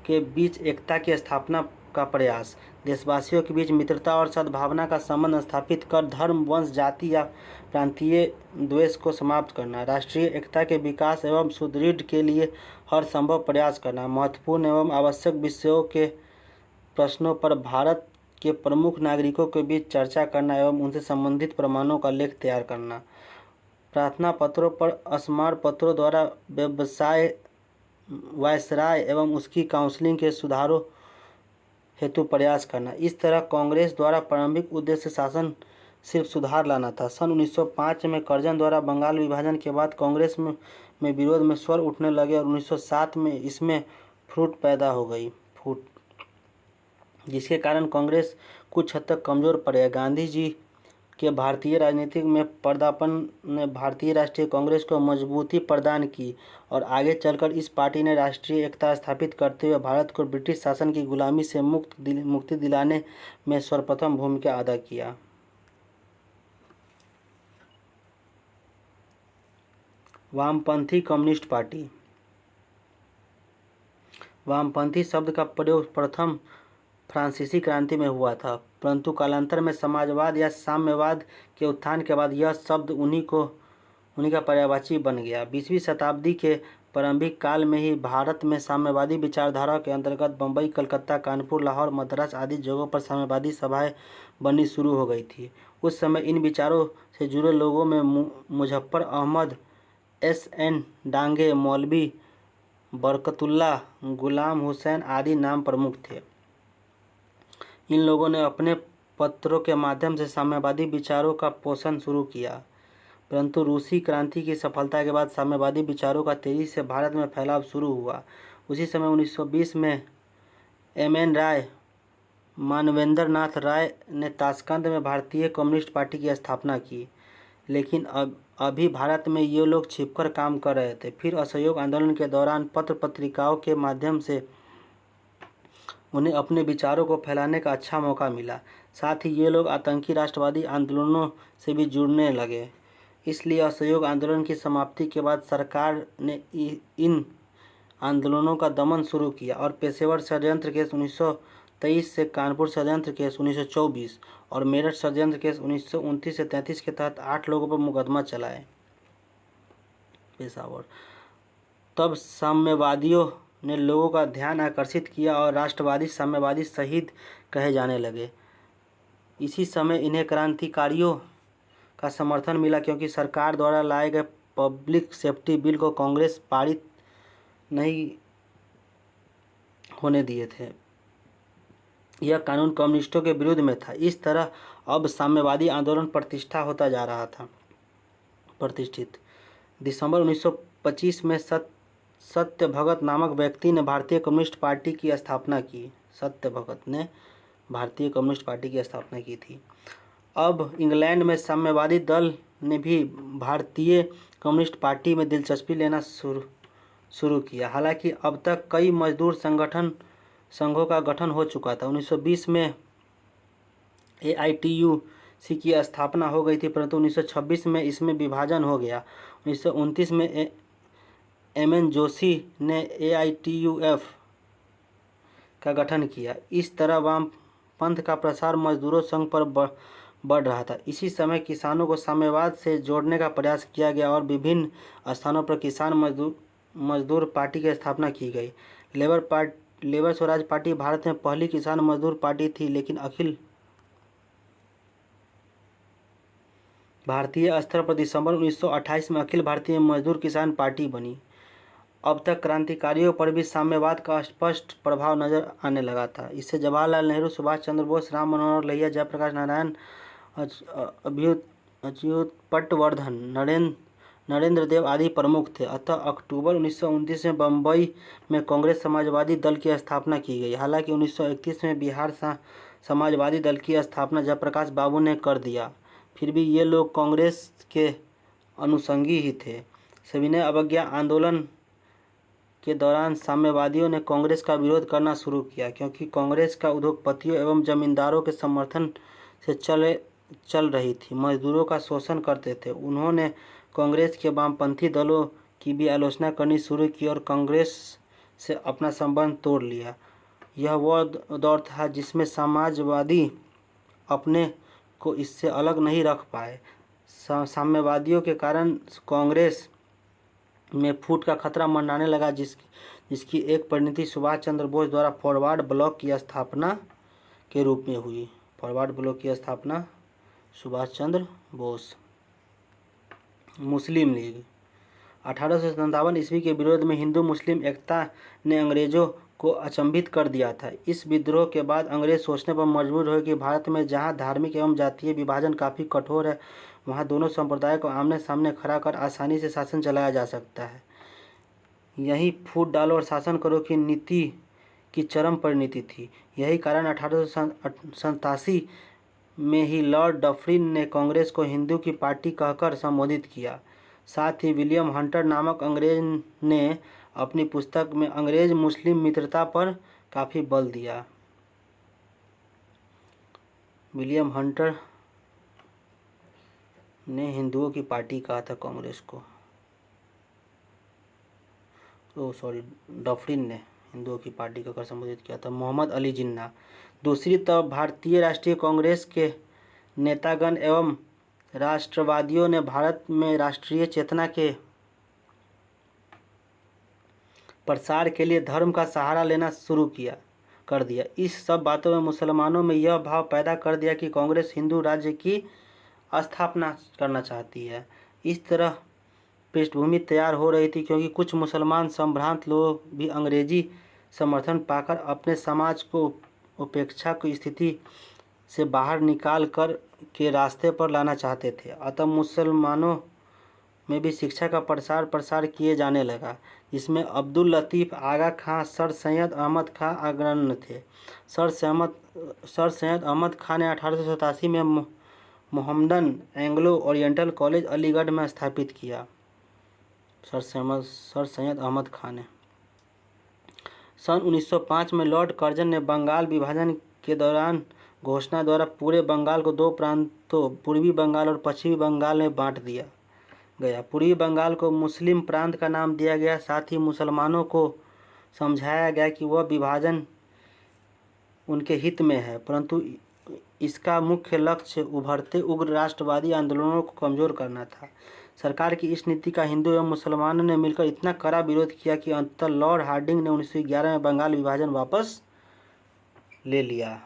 के बीच एकता की स्थापना का प्रयास, देशवासियों के बीच मित्रता और सद्भावना का संबंध स्थापित कर धर्म, वंश, जाति या प्रांतीय द्वेष को समाप्त करना, राष्ट्रीय एकता के विकास एवं सुदृढ़ के लिए हर संभव प्रयास करना, महत्वपूर्ण एवं आवश्यक विषयों के प्रश्नों पर भारत के प्रमुख नागरिकों के बीच चर्चा करना एवं उनसे संबंधित प्रमाणों का लेख तैयार करना, प्रार्थना पत्रों पर स्मार पत्रों द्वारा वायसराय एवं उसकी काउंसिलिंग के सुधारों हेतु प्रयास करना। इस तरह कांग्रेस द्वारा प्रारंभिक उद्देश्य शासन सिर्फ सुधार लाना था। सन 1905 में कर्जन द्वारा बंगाल विभाजन के बाद कांग्रेस में विरोध में स्वर उठने लगे और 1907 में इसमें फूट पैदा हो गई, जिसके कारण कांग्रेस कुछ हद तक कमज़ोर पड़ गया। गांधी जी के भारतीय राजनीति में पदार्पण ने भारतीय राष्ट्रीय कांग्रेस को मजबूती प्रदान की और आगे चलकर इस पार्टी ने राष्ट्रीय एकता स्थापित करते हुए भारत को ब्रिटिश शासन की गुलामी से मुक्ति दिलाने में सर्वप्रथम भूमिका अदा किया। वामपंथी कम्युनिस्ट पार्टी। वामपंथी शब्द का प्रयोग प्रथम फ्रांसीसी क्रांति में हुआ था, परंतु कालांतर में समाजवाद या साम्यवाद के उत्थान के बाद यह शब्द उन्हीं का पर्यायवाची बन गया। 20वीं शताब्दी के प्रारंभिक काल में ही भारत में साम्यवादी विचारधारा के अंतर्गत बम्बई, कलकत्ता, कानपुर, लाहौर, मद्रास आदि जगहों पर साम्यवादी सभाएं बननी शुरू हो गई थी। उस समय इन विचारों से जुड़े लोगों में मुजफ्फर अहमद, S.N. डांगे, मौलवी बरकतुल्लाह, गुलाम हुसैन आदि नाम प्रमुख थे। इन लोगों ने अपने पत्रों के माध्यम से साम्यवादी विचारों का पोषण शुरू किया। परंतु रूसी क्रांति की सफलता के बाद साम्यवादी विचारों का तेजी से भारत में फैलाव शुरू हुआ। उसी समय 1920 में एम.एन. राय, मानवेंद्र नाथ राय ने ताशकंद में भारतीय कम्युनिस्ट पार्टी की स्थापना की, लेकिन अभी भारत में ये लोग छिपकर काम कर रहे थे। फिर असहयोग आंदोलन के दौरान पत्र पत्रिकाओं के माध्यम से उन्हें अपने विचारों को फैलाने का अच्छा मौका मिला। साथ ही ये लोग आतंकी राष्ट्रवादी आंदोलनों से भी जुड़ने लगे। इसलिए असहयोग आंदोलन की समाप्ति के बाद सरकार ने इन आंदोलनों का दमन शुरू किया और पेशेवर षड्यंत्र केस 1923 से कानपुर षड्यंत्र केस 1924 और मेरठ षड्यंत्र केस 1929 से 33 के तहत 8 लोगों पर मुकदमा चलाए। पेशावर तब साम्यवादियों ने लोगों का ध्यान आकर्षित किया और राष्ट्रवादी साम्यवादी शहीद कहे जाने लगे। इसी समय इन्हें क्रांतिकारियों का समर्थन मिला, क्योंकि सरकार द्वारा लाए गए पब्लिक सेफ्टी बिल को कांग्रेस पारित नहीं होने दिए थे। यह कानून कम्युनिस्टों के विरुद्ध में था। इस तरह अब साम्यवादी आंदोलन प्रतिष्ठित। दिसंबर 1925 में सत्य भगत नामक व्यक्ति ने भारतीय कम्युनिस्ट पार्टी की स्थापना की। सत्य भगत ने भारतीय कम्युनिस्ट पार्टी की स्थापना की थी। अब इंग्लैंड में साम्यवादी दल ने भी भारतीय कम्युनिस्ट पार्टी में दिलचस्पी लेना शुरू किया। हालांकि अब तक कई मजदूर संघों का गठन हो चुका था। 1920 में AITUC की स्थापना हो गई थी, परंतु 1926 में इसमें विभाजन हो गया। 1929 में M.N. जोशी ने AITUF का गठन किया। इस तरह वामपंथ का प्रसार मजदूरों संघ पर बढ़ रहा था। इसी समय किसानों को साम्यवाद से जोड़ने का प्रयास किया गया और विभिन्न स्थानों पर किसान मजदूर पार्टी की स्थापना की गई। लेबर स्वराज पार्टी भारत में पहली किसान मजदूर पार्टी थी, लेकिन अखिल भारतीय स्तर पर दिसंबर 1928 में अखिल भारतीय मजदूर किसान पार्टी बनी। अब तक क्रांतिकारियों पर भी साम्यवाद का स्पष्ट प्रभाव नजर आने लगा था। इससे जवाहरलाल नेहरू, सुभाष चंद्र बोस, राम मनोहर लोहिया, जयप्रकाश नारायण, अच्युत पटवर्धन, नरेंद्र देव आदि प्रमुख थे। अतः अक्टूबर 1929 में बम्बई में कांग्रेस समाजवादी दल की स्थापना की गई। हालांकि 1931 में बिहार समाजवादी दल की स्थापना जयप्रकाश बाबू ने कर दिया। फिर भी ये लोग कांग्रेस के अनुषंगी ही थे। सविनय अवज्ञा आंदोलन के दौरान साम्यवादियों ने कांग्रेस का विरोध करना शुरू किया, क्योंकि कांग्रेस का उद्योगपतियों एवं जमींदारों के समर्थन से चल रही थी, मजदूरों का शोषण करते थे। उन्होंने कांग्रेस के वामपंथी दलों की भी आलोचना करनी शुरू की और कांग्रेस से अपना संबंध तोड़ लिया। यह वह दौर था जिसमें समाजवादी अपने को इससे अलग नहीं रख पाए। साम्यवादियों के कारण कांग्रेस में फूट का खतरा मंडराने लगा, जिसकी एक परिणति सुभाष चंद्र बोस द्वारा फॉरवर्ड ब्लॉक की स्थापना के रूप में हुई। फॉरवर्ड ब्लॉक की स्थापना सुभाष चंद्र बोस। मुस्लिम लीग 1857 ईस्वी के विरोध में हिंदू मुस्लिम एकता ने अंग्रेजों को अचंभित कर दिया था। इस विद्रोह के बाद अंग्रेज सोचने पर मजबूर हुए कि भारत में जहां धार्मिक एवं जातीय विभाजन काफ़ी कठोर है, वहां दोनों संप्रदायों को आमने सामने खड़ा कर आसानी से शासन चलाया जा सकता है। यही फूट डालो और शासन करो की नीति की चरम परिणति थी। यही कारण 1887 में ही लॉर्ड डफरिन ने कांग्रेस को हिंदू की पार्टी कहकर संबोधित किया। साथ ही विलियम हंटर नामक अंग्रेज ने अपनी पुस्तक में अंग्रेज मुस्लिम मित्रता पर काफ़ी बल दिया। विलियम हंटर ने हिंदुओं की पार्टी कहा था कांग्रेस को। डफरिन ने हिंदुओं की पार्टी कहकर संबोधित किया था। मोहम्मद अली जिन्ना। दूसरी तरफ भारतीय राष्ट्रीय कांग्रेस के नेतागण एवं राष्ट्रवादियों ने भारत में राष्ट्रीय चेतना के प्रसार के लिए धर्म का सहारा लेना शुरू कर दिया। इस सब बातों में मुसलमानों में यह भाव पैदा कर दिया कि कांग्रेस हिंदू राज्य की स्थापना करना चाहती है। इस तरह पृष्ठभूमि तैयार हो रही थी, क्योंकि कुछ मुसलमान संभ्रांत लोग भी अंग्रेजी समर्थन पाकर अपने समाज को उपेक्षा की स्थिति से बाहर निकाल कर के रास्ते पर लाना चाहते थे। अतः मुसलमानों में भी शिक्षा का प्रसार किए जाने लगा, जिसमें अब्दुल लतीफ़ आगा खां, सर सैयद अहमद खां अग्रणी थे। सर सैयद अहमद खां ने 1887 में Mohammedan Anglo oriental college Aligarh में स्थापित किया। सर सैयद अहमद खां ने सन 1905 में लॉर्ड कर्जन ने बंगाल विभाजन के दौरान घोषणा द्वारा पूरे बंगाल को 2 प्रांतों पूर्वी बंगाल और पश्चिमी बंगाल में बांट दिया गया। पूर्वी बंगाल को मुस्लिम प्रांत का नाम दिया गया। साथ ही मुसलमानों को समझाया गया कि वह विभाजन उनके हित में है, परंतु इसका मुख्य लक्ष्य उभरते उग्र राष्ट्रवादी आंदोलनों को कमजोर करना था। सरकार की इस नीति का हिंदू एवं मुसलमानों ने मिलकर इतना कड़ा विरोध किया कि अंततः लॉर्ड हार्डिंग ने 1911 में बंगाल विभाजन वापस ले लिया।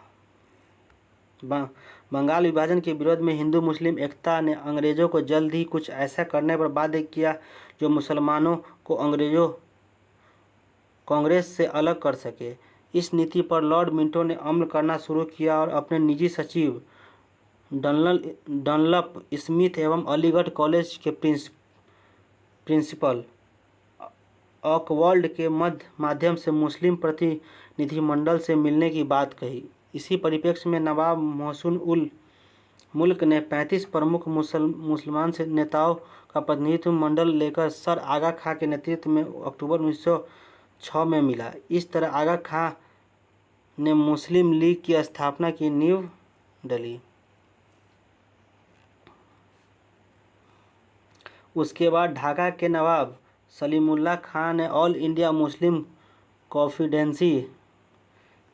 बंगाल विभाजन के विरोध में हिंदू मुस्लिम एकता ने अंग्रेजों को जल्द ही कुछ ऐसा करने पर बाध्य किया जो मुसलमानों को कांग्रेस से अलग कर सके। इस नीति पर लॉर्ड मिंटो ने अमल करना शुरू किया और अपने निजी सचिव डनलप स्मिथ एवं अलीगढ़ कॉलेज के प्रिंसिपल ऑकवर्ड के माध्यम से मुस्लिम प्रतिनिधिमंडल से मिलने की बात कही। इसी परिप्रेक्ष्य में नवाब मोहसिन उल मुल्क ने 35 प्रमुख मुसलमान से नेताओं का प्रतिनिधित्व मंडल लेकर सर आगा खां के नेतृत्व में अक्टूबर 1906 में मिला। इस तरह आगा खां ने मुस्लिम लीग की स्थापना की नींव डली। उसके बाद ढाका के नवाब सलीमुल्लाह खां ने ऑल इंडिया मुस्लिम कॉन्फिडेंसी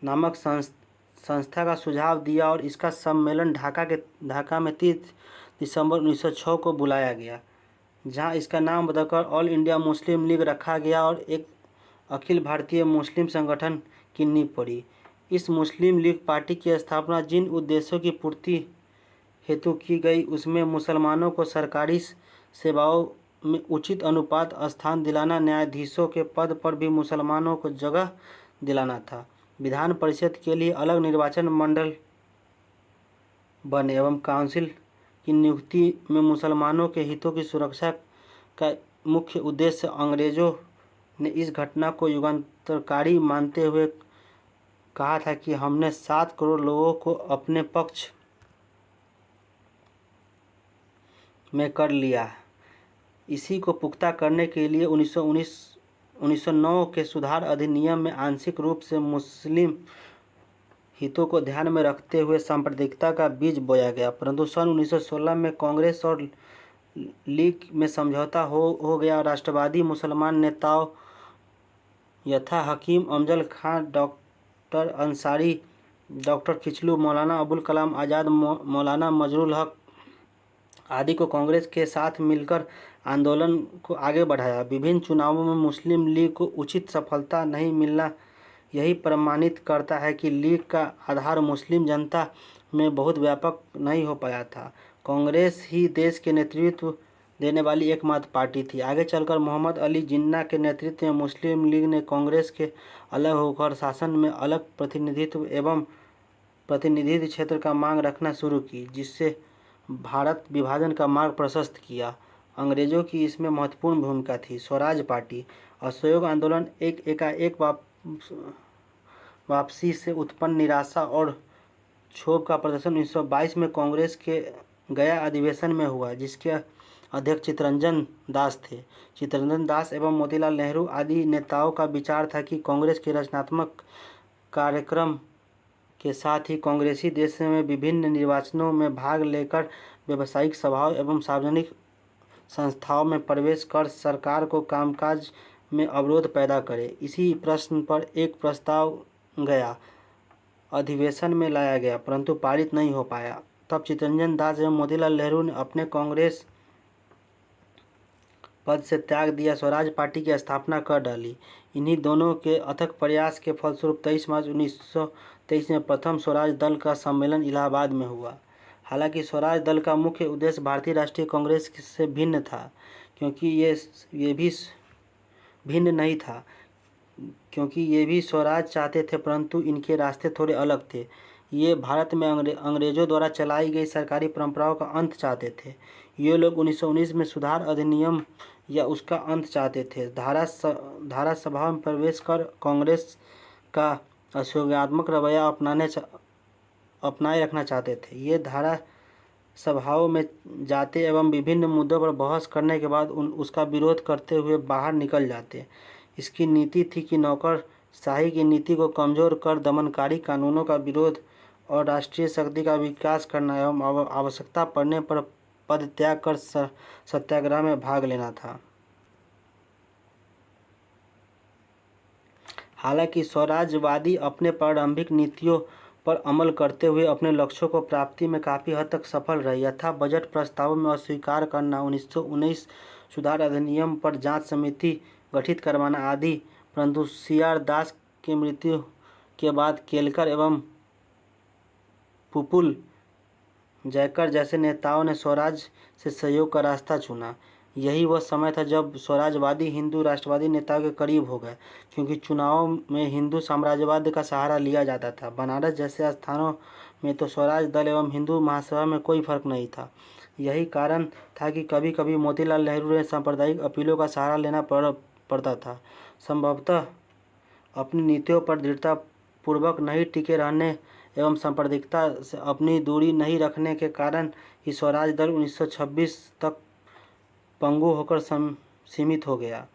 नामक संस्था का सुझाव दिया और इसका सम्मेलन ढाका में 30 दिसंबर 1906 को बुलाया गया, जहां इसका नाम बदलकर ऑल इंडिया मुस्लिम लीग रखा गया और एक अखिल भारतीय मुस्लिम संगठन की नींव पड़ी। इस मुस्लिम लीग पार्टी की स्थापना जिन उद्देश्यों की पूर्ति हेतु की गई, उसमें मुसलमानों को सरकारी सेवाओं में उचित अनुपात स्थान दिलाना, न्यायाधीशों के पद पर भी मुसलमानों को जगह दिलाना था, विधान परिषद के लिए अलग निर्वाचन मंडल बने एवं काउंसिल की नियुक्ति में मुसलमानों के हितों की सुरक्षा का मुख्य उद्देश्य। अंग्रेजों ने इस घटना को युगांतरकारी मानते हुए कहा था कि हमने 7 करोड़ लोगों को अपने पक्ष में कर लिया है। इसी को पुख्ता करने के लिए 1909 के सुधार अधिनियम में आंशिक रूप से मुस्लिम हितों को ध्यान में रखते हुए सांप्रदायिकता का बीज बोया गया, परंतु सन 1916 में कांग्रेस और लीग में समझौता हो गया। राष्ट्रवादी मुसलमान नेताओं यथा हकीम अफजल खां, डॉक्टर अंसारी, डॉक्टर खिचलू, मौलाना अबुल कलाम आज़ाद, मौलाना मजरुल हक आदि को कांग्रेस के साथ मिलकर आंदोलन को आगे बढ़ाया। विभिन्न चुनावों में मुस्लिम लीग को उचित सफलता नहीं मिलना यही प्रमाणित करता है कि लीग का आधार मुस्लिम जनता में बहुत व्यापक नहीं हो पाया था। कांग्रेस ही देश के नेतृत्व देने वाली एकमात्र पार्टी थी। आगे चलकर मोहम्मद अली जिन्ना के नेतृत्व में मुस्लिम लीग ने कांग्रेस के अलग होकर शासन में अलग प्रतिनिधित्व एवं प्रतिनिधि क्षेत्र का मांग रखना शुरू की, जिससे भारत विभाजन का मार्ग प्रशस्त किया। अंग्रेजों की इसमें महत्वपूर्ण भूमिका थी। स्वराज पार्टी असहयोग आंदोलन एकाएक वापसी से उत्पन्न निराशा और क्षोभ का प्रदर्शन 1922 में कांग्रेस के गया अधिवेशन में हुआ, जिसके अध्यक्ष चित्तरंजन दास थे। चित्तरंजन दास एवं मोतीलाल नेहरू आदि नेताओं का विचार था कि कांग्रेस के रचनात्मक कार्यक्रम के साथ ही कांग्रेसी देश में विभिन्न निर्वाचनों में भाग लेकर व्यावसायिक सभाओं एवं सार्वजनिक संस्थाओं में प्रवेश कर सरकार को कामकाज में अवरोध पैदा करे। इसी प्रश्न पर एक प्रस्ताव गया अधिवेशन में लाया गया, परंतु पारित नहीं हो पाया। तब चित्तरंजन दास एवं मोतीलाल नेहरू ने अपने कांग्रेस पद से त्याग दिया, स्वराज पार्टी की स्थापना कर डाली। इन्हीं दोनों के अथक प्रयास के फलस्वरूप 23 मार्च 1923 में प्रथम स्वराज दल का सम्मेलन इलाहाबाद में हुआ। हालांकि स्वराज दल का मुख्य उद्देश्य भारतीय राष्ट्रीय कांग्रेस से भिन्न था, क्योंकि ये भी स्वराज चाहते थे, परंतु इनके रास्ते थोड़े अलग थे। ये भारत में अंग्रेजों द्वारा चलाई गई सरकारी परंपराओं का अंत चाहते थे। ये लोग 1919 में सुधार अधिनियम या उसका अंत चाहते थे। धारा सभा में प्रवेश कर कांग्रेस का असहयोगात्मक रवैया अपनाए रखना चाहते थे। ये धारा सभाओं में जाते एवं विभिन्न मुद्दों पर बहस करने के बाद उसका विरोध करते हुए बाहर निकल जाते। इसकी नीति थी कि नौकरशाही की नीति को कमजोर कर दमनकारी कानूनों का विरोध और राष्ट्रीय शक्ति का विकास करना एवं आवश्यकता पड़ने पर पद त्याग कर सत्याग्रह में भाग लेना था। हालांकि स्वराज्यवादी अपने प्रारंभिक नीतियों पर अमल करते हुए अपने लक्ष्यों को प्राप्ति में काफ़ी हद तक सफल रहे। यथा बजट प्रस्तावों में अस्वीकार करना, 1919 सुधार अधिनियम पर जांच समिति गठित करवाना आदि। परंतु CR दास की मृत्यु के बाद केलकर एवं पुपुल जयकर जैसे नेताओं ने स्वराज से सहयोग का रास्ता चुना। यही वह समय था जब स्वराजवादी हिंदू राष्ट्रवादी नेताओं के करीब हो गए, क्योंकि चुनावों में हिंदू साम्राज्यवाद का सहारा लिया जाता था। बनारस जैसे स्थानों में तो स्वराज दल एवं हिंदू महासभा में कोई फर्क नहीं था। यही कारण था कि कभी कभी मोतीलाल नेहरू ने सांप्रदायिक अपीलों का सहारा लेना पड़ता था। संभवतः अपनी नीतियों पर दृढ़ता पूर्वक नहीं टिके रहने एवं सांप्रदायिकता से अपनी दूरी नहीं रखने के कारण ही स्वराज दल 1926 तक पंगु होकर सीमित हो गया।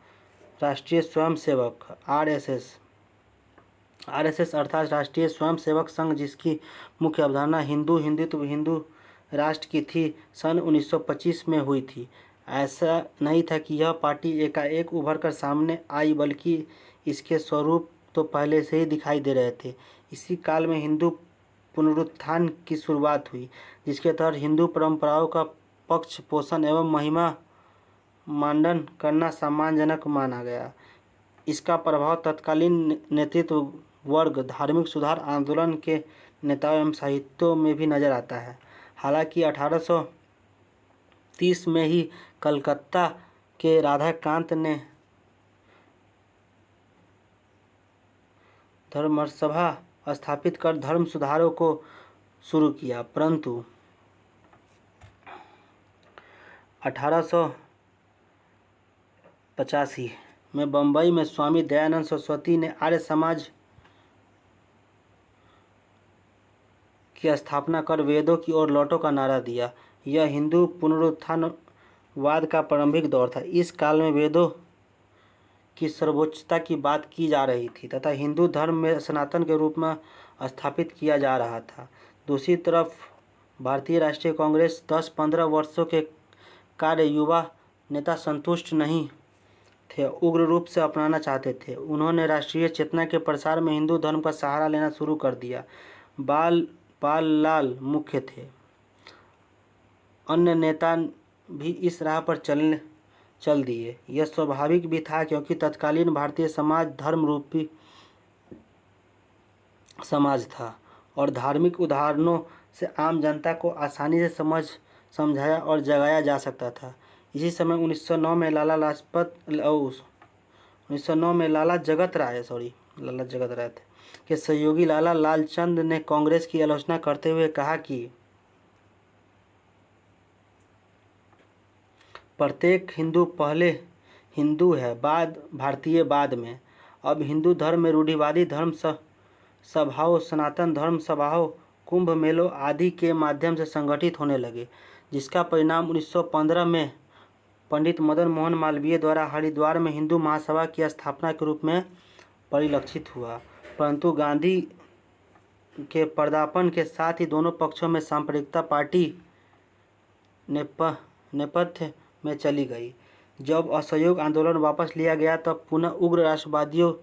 राष्ट्रीय स्वयंसेवक आरएसएस अर्थात राष्ट्रीय स्वयंसेवक संघ, जिसकी मुख्य अवधारणा हिंदुत्व हिंदू राष्ट्र की थी, सन 1925 में हुई थी। ऐसा नहीं था कि यह पार्टी एकाएक उभर कर सामने आई, बल्कि इसके स्वरूप तो पहले से ही दिखाई दे रहे थे। इसी काल में हिंदू पुनरुत्थान की शुरुआत हुई, जिसके तहत हिंदू परंपराओं का पक्ष पोषण एवं महिमा मांडन करना सम्मानजनक माना गया। इसका प्रभाव तत्कालीन नेतृत्व वर्ग, धार्मिक सुधार आंदोलन के नेताओं एवं साहित्यों में भी नजर आता है। हालांकि 1830 में ही कलकत्ता के राधाकांत ने धर्मसभा स्थापित कर धर्म सुधारों को शुरू किया, परंतु 1885 में बंबई में स्वामी दयानंद सरस्वती ने आर्य समाज की स्थापना कर वेदों की ओर लौटो का नारा दिया। यह हिंदू पुनरुत्थानवाद का प्रारंभिक दौर था। इस काल में वेदों की सर्वोच्चता की बात की जा रही थी तथा हिंदू धर्म में सनातन के रूप में स्थापित किया जा रहा था। दूसरी तरफ भारतीय राष्ट्रीय कांग्रेस 10-15 वर्षों के कार्य युवा नेता संतुष्ट नहीं थे, उग्र रूप से अपनाना चाहते थे। उन्होंने राष्ट्रीय चेतना के प्रसार में हिंदू धर्म का सहारा लेना शुरू कर दिया। पाललाल मुख्य थे। अन्य नेता भी इस राह पर चल दिए। यह स्वाभाविक भी था, क्योंकि तत्कालीन भारतीय समाज धर्म रूपी समाज था और धार्मिक उदाहरणों से आम जनता को आसानी से समझाया और जगाया जा सकता था। इसी समय 1909 में लाला जगत राय थे के सहयोगी लाला लालचंद ने कांग्रेस की आलोचना करते हुए कहा कि प्रत्येक हिंदू पहले हिंदू है, बाद भारतीय बाद में। अब हिंदू धर्म में रूढ़िवादी धर्म सभाओं, सनातन धर्म सभाओं, कुंभ मेलों आदि के माध्यम से संगठित होने लगे, जिसका परिणाम 1915 में पंडित मदन मोहन मालवीय द्वारा हरिद्वार में हिंदू महासभा की स्थापना के रूप में परिलक्षित हुआ। परंतु गांधी के पर्दापण के साथ ही दोनों पक्षों में सांप्रदायिकता पार्टी नेपथ्य में चली गई। जब असहयोग आंदोलन वापस लिया गया तब पुनः उग्र राष्ट्रवादियों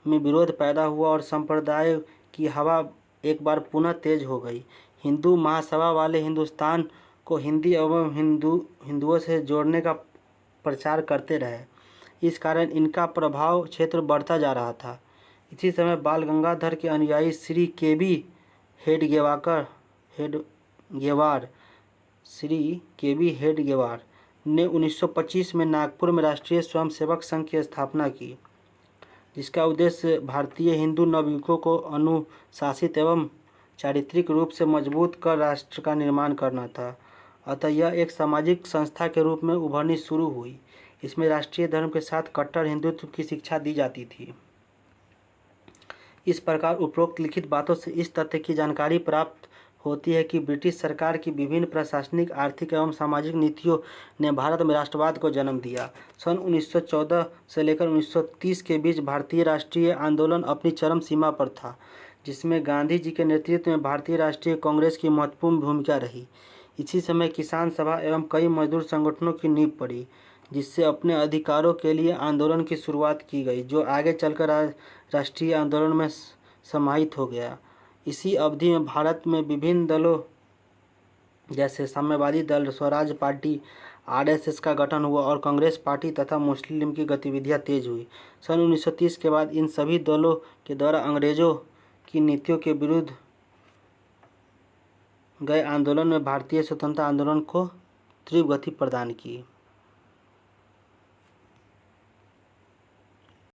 में विरोध पैदा हुआ और संप्रदाय की हवा एक बार पुनः तेज हो गई। हिंदू महासभा वाले हिंदुस्तान को हिंदी एवं हिंदुओं से जोड़ने का प्रचार करते रहे। इस कारण इनका प्रभाव क्षेत्र बढ़ता जा रहा था। इसी समय बाल गंगाधर के अनुयायी श्री के.बी. हेडगेवार ने 1925 में नागपुर में राष्ट्रीय स्वयंसेवक संघ की स्थापना की, जिसका उद्देश्य भारतीय हिंदू नवयुवकों को अनुशासित एवं चारित्रिक रूप से मजबूत कर राष्ट्र का निर्माण करना था। अतः यह एक सामाजिक संस्था के रूप में उभरनी शुरू हुई। इसमें राष्ट्रीय धर्म के साथ कट्टर हिंदुत्व की शिक्षा दी जाती थी। इस प्रकार उपरोक्त लिखित बातों से इस तथ्य की जानकारी प्राप्त होती है कि ब्रिटिश सरकार की विभिन्न प्रशासनिक, आर्थिक एवं सामाजिक नीतियों ने भारत में राष्ट्रवाद को जन्म दिया। सन 1914 से लेकर 1930 के बीच भारतीय राष्ट्रीय आंदोलन अपनी चरम सीमा पर था, जिसमें गांधी जी के नेतृत्व में भारतीय राष्ट्रीय कांग्रेस की महत्वपूर्ण भूमिका रही। इसी समय किसान सभा एवं कई मजदूर संगठनों की नींव पड़ी, जिससे अपने अधिकारों के लिए आंदोलन की शुरुआत की गई, जो आगे चलकर राष्ट्रीय आंदोलन में समाहित हो गया। इसी अवधि में भारत में विभिन्न दलों जैसे साम्यवादी दल, स्वराज पार्टी, आरएसएस का गठन हुआ और कांग्रेस पार्टी तथा मुस्लिम लीग की गतिविधियां तेज हुई। सन 1930 के बाद इन सभी दलों के द्वारा अंग्रेजों की नीतियों के विरुद्ध गए आंदोलन में भारतीय स्वतंत्रता आंदोलन को तीव्र गति प्रदान की।